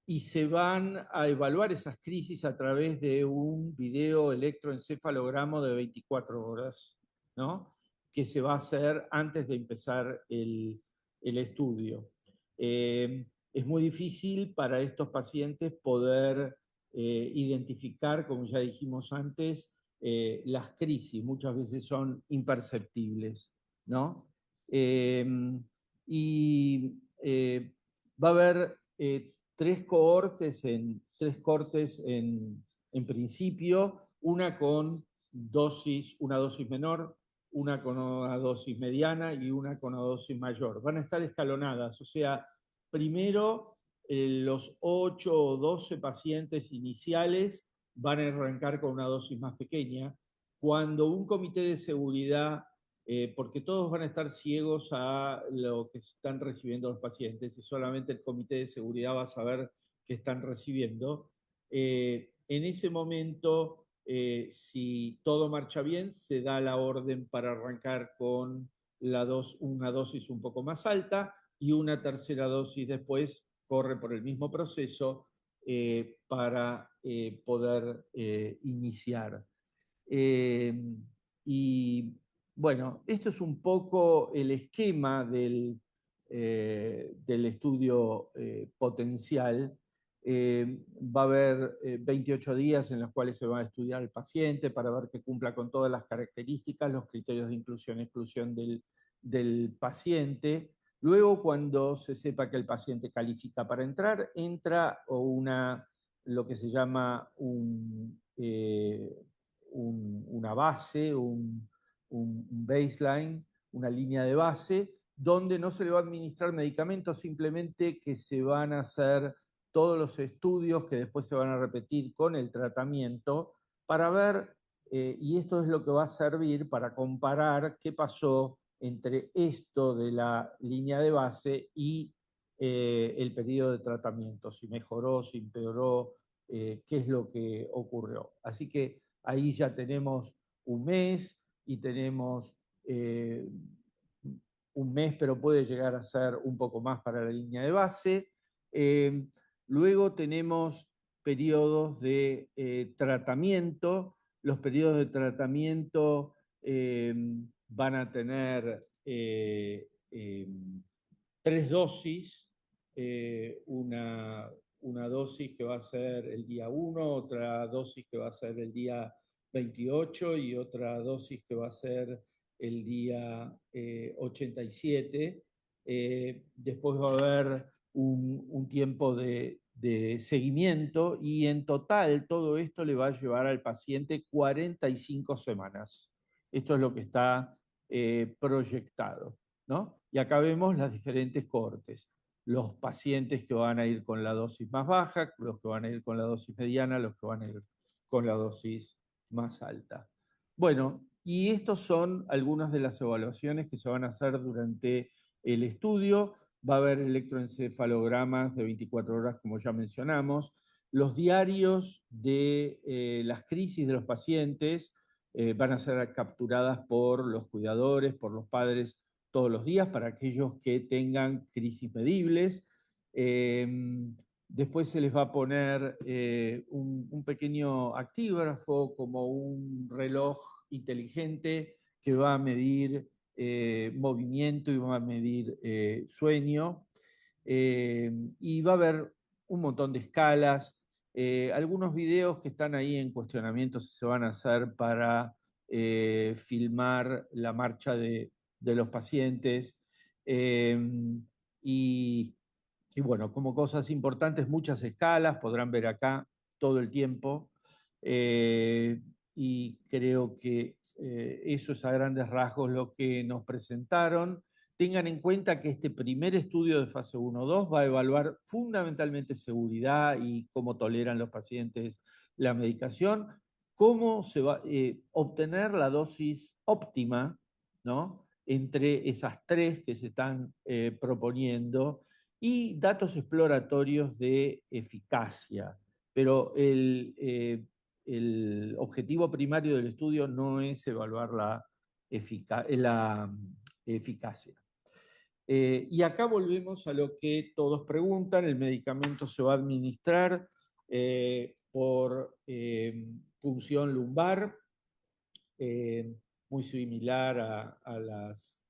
B: y se van a evaluar esas crisis a través de un video electroencefalograma de 24 horas, ¿no? Que se va a hacer antes de empezar el estudio. Es muy difícil para estos pacientes poder identificar, como ya dijimos antes, las crisis, muchas veces son imperceptibles, ¿no? Eh, y va a haber tres cortes en principio, una dosis menor, una con una dosis mediana y una con una dosis mayor. Van a estar escalonadas, o sea, primero los 8 o 12 pacientes iniciales van a arrancar con una dosis más pequeña. Cuando un comité de seguridad, porque todos van a estar ciegos a lo que están recibiendo los pacientes y solamente el comité de seguridad va a saber qué están recibiendo. En ese momento, si todo marcha bien, se da la orden para arrancar con una dosis un poco más alta y una tercera dosis después corre por el mismo proceso para poder iniciar. Eh, y bueno, esto es un poco el esquema del estudio potencial. Va a haber 28 días en los cuales se va a estudiar al paciente para ver que cumpla con todas las características, los criterios de inclusión y exclusión del paciente. Luego, cuando se sepa que el paciente califica para entrar, entra lo que se llama una base, un baseline, una línea de base, donde no se le va a administrar medicamentos, simplemente que se van a hacer todos los estudios que después se van a repetir con el tratamiento para ver, y esto es lo que va a servir para comparar qué pasó entre esto de la línea de base y el periodo de tratamiento, si mejoró, si empeoró, qué es lo que ocurrió. Así que ahí ya tenemos un mes y tenemos un mes, pero puede llegar a ser un poco más para la línea de base. Eh, Luego tenemos periodos de tratamiento. Los periodos de tratamiento van a tener 3 dosis, una dosis que va a ser el día 1, otra dosis que va a ser el día 28 y otra dosis que va a ser el día 87. Después va a haber un tiempo de seguimiento y en total todo esto le va a llevar al paciente 45 semanas. Esto es lo que está proyectado, ¿no? Y acá vemos las diferentes cohortes. Los pacientes que van a ir con la dosis más baja, los que van a ir con la dosis mediana, los que van a ir con la dosis más alta. Bueno, y estos son algunas de las evaluaciones que se van a hacer durante el estudio. Va a haber electroencefalogramas de 24 horas, como ya mencionamos. Los diarios de las crisis de los pacientes van a ser capturadas por los cuidadores, por los padres todos los días, para aquellos que tengan crisis medibles. Eh, Después se les va a poner un pequeño actígrafo, como un reloj inteligente que va a medir movimiento y va a medir sueño. Y va a haber un montón de escalas, algunos videos que están ahí en cuestionamiento si se van a hacer para filmar la marcha de los pacientes. Eh, y, y bueno, como cosas importantes, muchas escalas, podrán ver acá todo el tiempo. Eh, y creo que eso es a grandes rasgos lo que nos presentaron. Tengan en cuenta que este primer estudio de fase 1-2 va a evaluar fundamentalmente seguridad y cómo toleran los pacientes la medicación, cómo se va a obtener la dosis óptima, ¿no? Entre esas tres que se están proponiendo y datos exploratorios de eficacia. Pero el objetivo primario del estudio no es evaluar la eficacia. Y acá volvemos a lo que todos preguntan, el medicamento se va a administrar por punción lumbar, eh, muy similar a las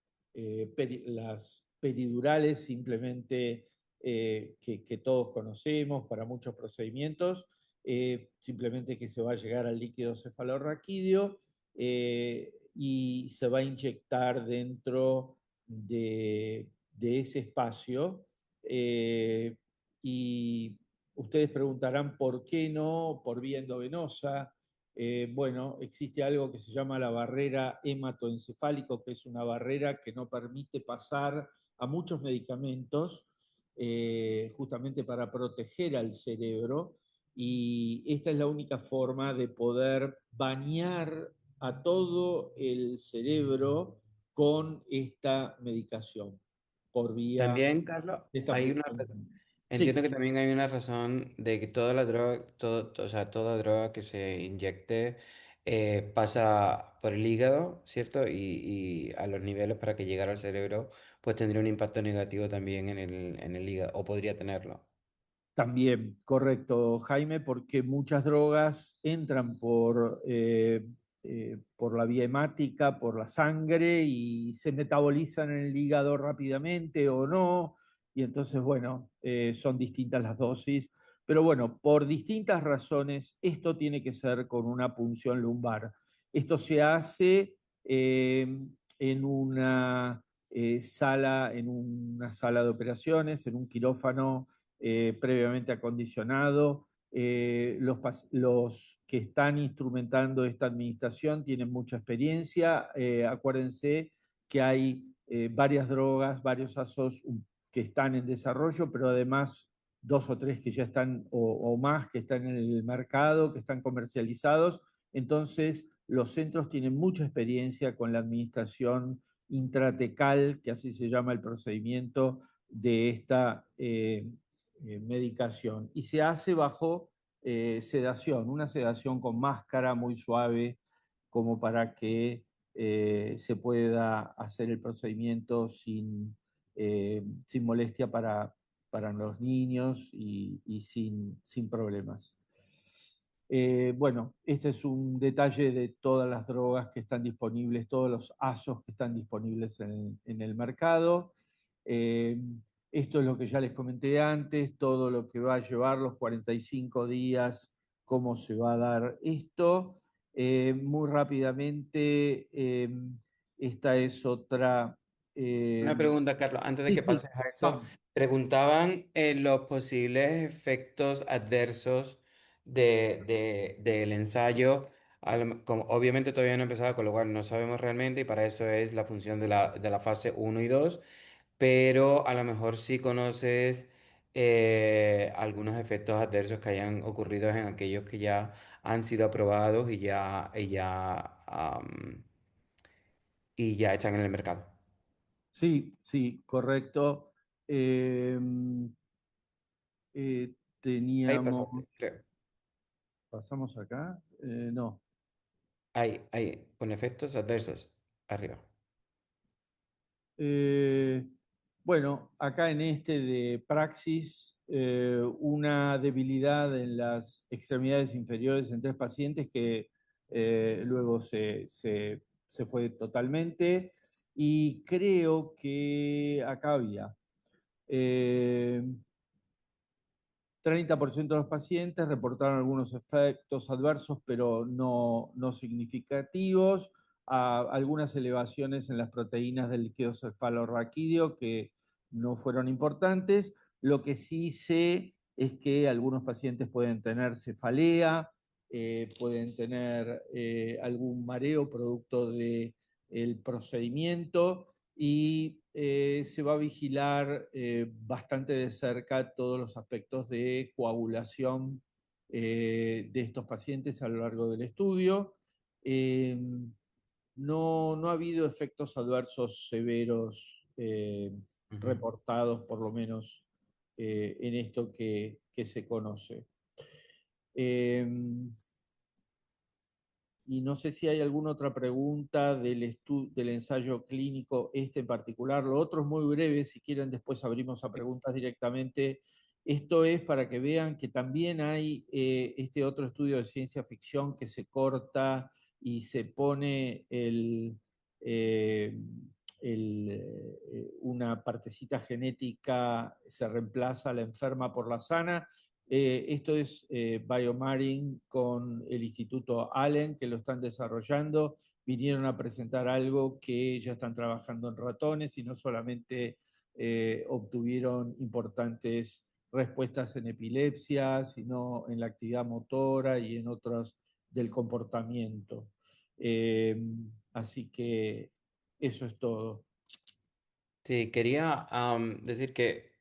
B: peridurales, simplemente que todos conocemos para muchos procedimientos, simplemente que se va a llegar al líquido cefalorraquídeo y se va a inyectar dentro de ese espacio. Y ustedes preguntarán por qué no por vía endovenosa. Bueno, existe algo que se llama la barrera hematoencefálico, que es una barrera que no permite pasar a muchos medicamentos, justamente para proteger al cerebro. Y esta es la única forma de poder bañar a todo el cerebro con esta medicación por vía
A: También, Carlos,
B: de esta
A: hay una,
B: punción.
A: entiendo
B: Sí,
A: que también hay una razón de que toda la droga, o sea, toda droga que se inyecte pasa por el hígado, ¿cierto? Y a los niveles para que llegara al cerebro, pues tendría un impacto negativo también en el hígado, o podría tenerlo.
B: también, correcto, Jaime, porque muchas drogas entran por la vía hemática, por la sangre y se metabolizan en el hígado rápidamente o no. Y entonces, bueno, son distintas las dosis. Pero bueno, por distintas razones, esto tiene que ser con una punción lumbar. Esto se hace en en una sala de operaciones, en un quirófano previamente acondicionado. Los que están instrumentando esta administración tienen mucha experiencia. Acuérdense que hay varias drogas, varios ASOs que están en desarrollo, pero además dos o tres que ya están, o más, que están en el mercado, que están comercializados. Entonces, los centros tienen mucha experiencia con la administración intratecal, que así se llama el procedimiento de esta medicación. Y se hace bajo sedación, una sedación con máscara muy suave, como para que se pueda hacer el procedimiento sin molestia para los niños y sin problemas. Bueno, este es un detalle de todas las drogas que están disponibles, todos los ASOS que están disponibles en el mercado. Eh, Esto es lo que ya les comenté antes, todo lo que va a llevar los 45 días, cómo se va a dar esto. Muy rápidamente, esta es otra...
A: Una pregunta, Carlos, antes de
B: sí,
A: que
B: sí,
A: pases a eso,
B: vamos.
A: preguntaban los posibles efectos adversos del ensayo Obviamente todavía no he empezado, con lo cual no sabemos realmente y para eso es la función de la fase uno y 2, pero a lo mejor sí conoces algunos efectos adversos que hayan ocurrido en aquellos que ya han sido aprobados y ya están en el mercado.
B: Sí, sí, correcto. Eh,
A: Ahí
B: teníamos,
A: pasaste, creo.
B: pasamos acá, no.
A: Ahí, con efectos adversos, arriba.
B: Eh, bueno, acá en este de praxis, una debilidad en las extremidades inferiores en tres pacientes que luego se fue totalmente. Y creo que acá había. eh, 30% de los pacientes reportaron algunos efectos adversos, pero no significativos, algunas elevaciones en las proteínas del líquido cefalorraquídeo que no fueron importantes. Lo que sí sé es que algunos pacientes pueden tener cefalea, pueden tener algún mareo producto del procedimiento y se va a vigilar bastante de cerca todos los aspectos de coagulación de estos pacientes a lo largo del estudio. Eh, no ha habido efectos adversos severos
A: Ujú.
B: reportados, por lo menos en esto que se conoce. Eh, y no sé si hay alguna otra pregunta del ensayo clínico, este en particular. Lo otro es muy breve, si quieren después abrimos a preguntas directamente. Esto es para que vean que también hay este otro estudio de ciencia ficción que se corta y se pone eh, una partecita genética, se reemplaza a la enferma por la sana. Esto es Biomarin con el Instituto Allen, que lo están desarrollando. Vinieron a presentar algo que ya están trabajando en ratones y no solamente obtuvieron importantes respuestas en epilepsia, sino en la actividad motora y en otras del comportamiento. Eh, así que eso es todo.
A: Sí, quería decir que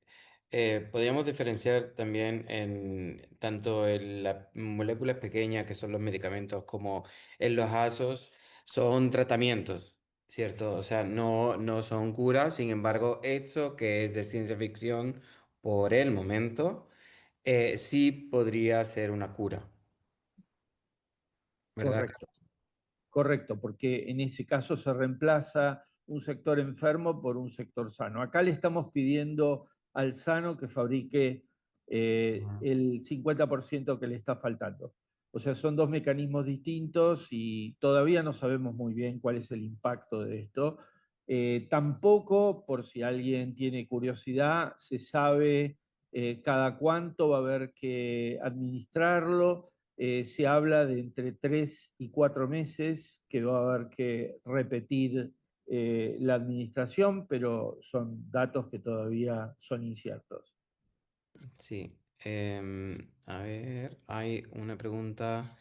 A: podríamos diferenciar también en tanto en las moléculas pequeñas, que son los medicamentos, como en los ASOs, son tratamientos, ¿cierto? O sea, no son curas, sin embargo, esto que es de ciencia ficción por el momento, sí podría ser una cura, ¿verdad,
B: Correcto. Correcto, porque en ese caso se reemplaza un sector enfermo por un sector sano. Acá le estamos pidiendo al sano que fabrique
A: Carlos?
B: el 50% que le está faltando. O sea, son dos mecanismos distintos y todavía no sabemos muy bien cuál es el impacto de esto. Tampoco, por si alguien tiene curiosidad, se sabe cada cuánto va a haber que administrarlo. Se habla de entre 3 y 4 meses que va a haber que repetir la administración, pero son datos que todavía son inciertos.
A: Sí, a ver, hay una pregunta.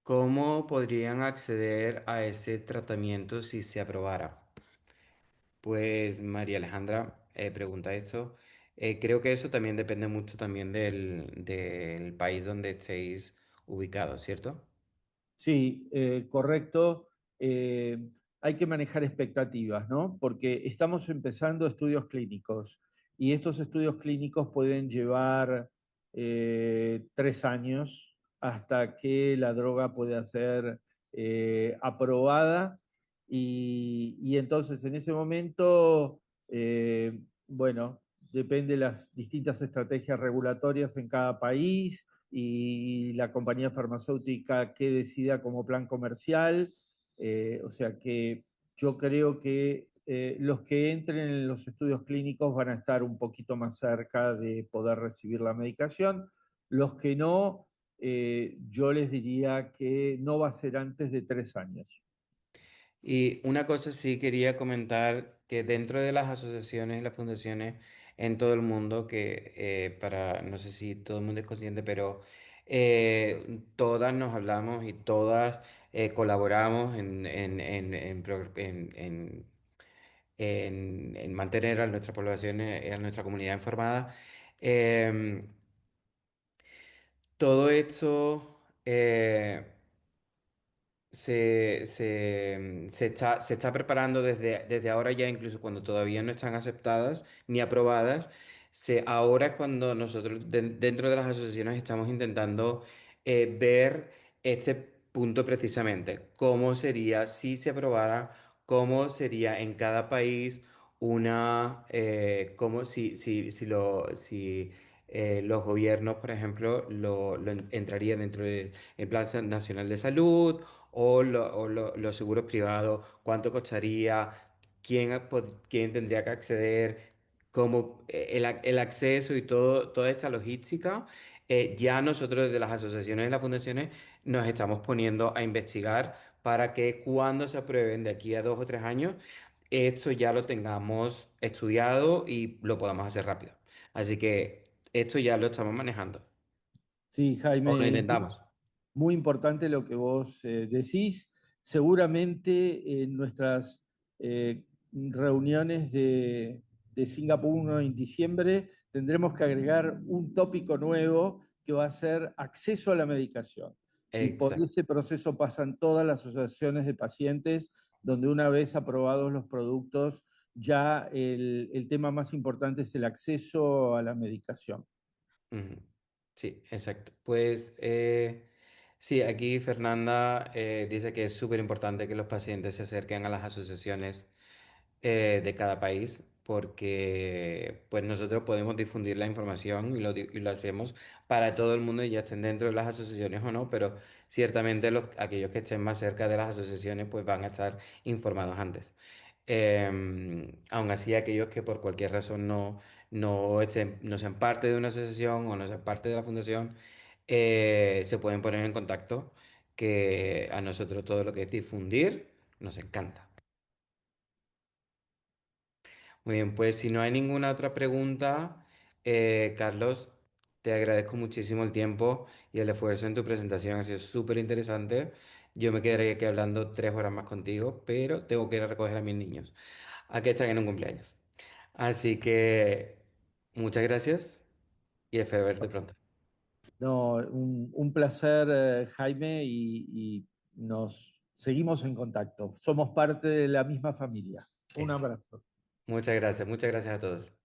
A: ¿Cómo podrían acceder a ese tratamiento si se aprobara? Pues María Alejandra pregunta esto. Creo que eso también depende mucho también del país donde estéis ubicados, ¿cierto?
B: Sí, correcto. Hay que manejar expectativas, ¿no? Porque estamos empezando estudios clínicos y estos estudios clínicos pueden llevar 3 años hasta que la droga pueda ser aprobada y entonces en ese momento, bueno, depende de las distintas estrategias regulatorias en cada país y la compañía farmacéutica que decida como plan comercial. O sea que yo creo que los que entren en los estudios clínicos van a estar un poquito más cerca de poder recibir la medicación. Los que no, yo les diría que no va a ser antes de 3 años.
A: Y una cosa sí quería comentar que dentro de las asociaciones y las fundaciones en todo el mundo, que para, no sé si todo el mundo es consciente, pero todas nos hablamos y todas colaboramos en mantener a nuestra población, a nuestra comunidad informada. Em, Todo esto se está preparando desde ahora ya, incluso cuando todavía no están aceptadas ni aprobadas. Ahora es cuando nosotros dentro de las asociaciones estamos intentando ver este punto precisamente, cómo sería si se aprobara, cómo sería en cada país cómo si los gobiernos, por ejemplo, entrarían dentro del Plan Nacional de Salud los seguros privados, cuánto costaría, quién tendría que acceder, el acceso y toda esta logística. Ya nosotros desde las asociaciones y las fundaciones nos estamos poniendo a investigar para que cuando se aprueben de aquí a 2 o 3 años, esto ya lo tengamos estudiado y lo podamos hacer rápido. Así que esto ya lo estamos manejando.
B: Sí,
A: O lo
B: Jaime, es
A: intentamos.
B: muy importante lo que vos decís. Seguramente en nuestras reuniones de Singapur en diciembre tendremos que agregar un tópico nuevo que va a ser acceso a la medicación. Y por
A: Exacto.
B: ese proceso pasan todas las asociaciones de pacientes, donde una vez aprobados los productos, ya el tema más importante es el acceso a la medicación.
A: Ujú. Sí, exacto. Pues sí, aquí Fernanda dice que es súper importante que los pacientes se acerquen a las asociaciones de cada país porque pues nosotros podemos difundir la información y lo hacemos para todo el mundo y ya estén dentro de las asociaciones o no, pero ciertamente aquellos que estén más cerca de las asociaciones pues van a estar informados antes. Aún así, aquellos que por cualquier razón no sean parte de una asociación o no sean parte de la fundación, se pueden poner en contacto, que a nosotros todo lo que es difundir nos encanta. Muy bien, pues si no hay ninguna otra pregunta, Carlos, te agradezco muchísimo el tiempo y el esfuerzo en tu presentación, ha sido súper interesante. Yo me quedaría aquí hablando 3 horas más contigo, pero tengo que ir a recoger a mis niños, a que están en un cumpleaños. Así que muchas gracias y espero verte pronto.
B: No, un placer, Jaime, y nos seguimos en contacto. Somos parte de la misma familia. Un
A: Eso.
B: abrazo.
A: Muchas gracias a todos.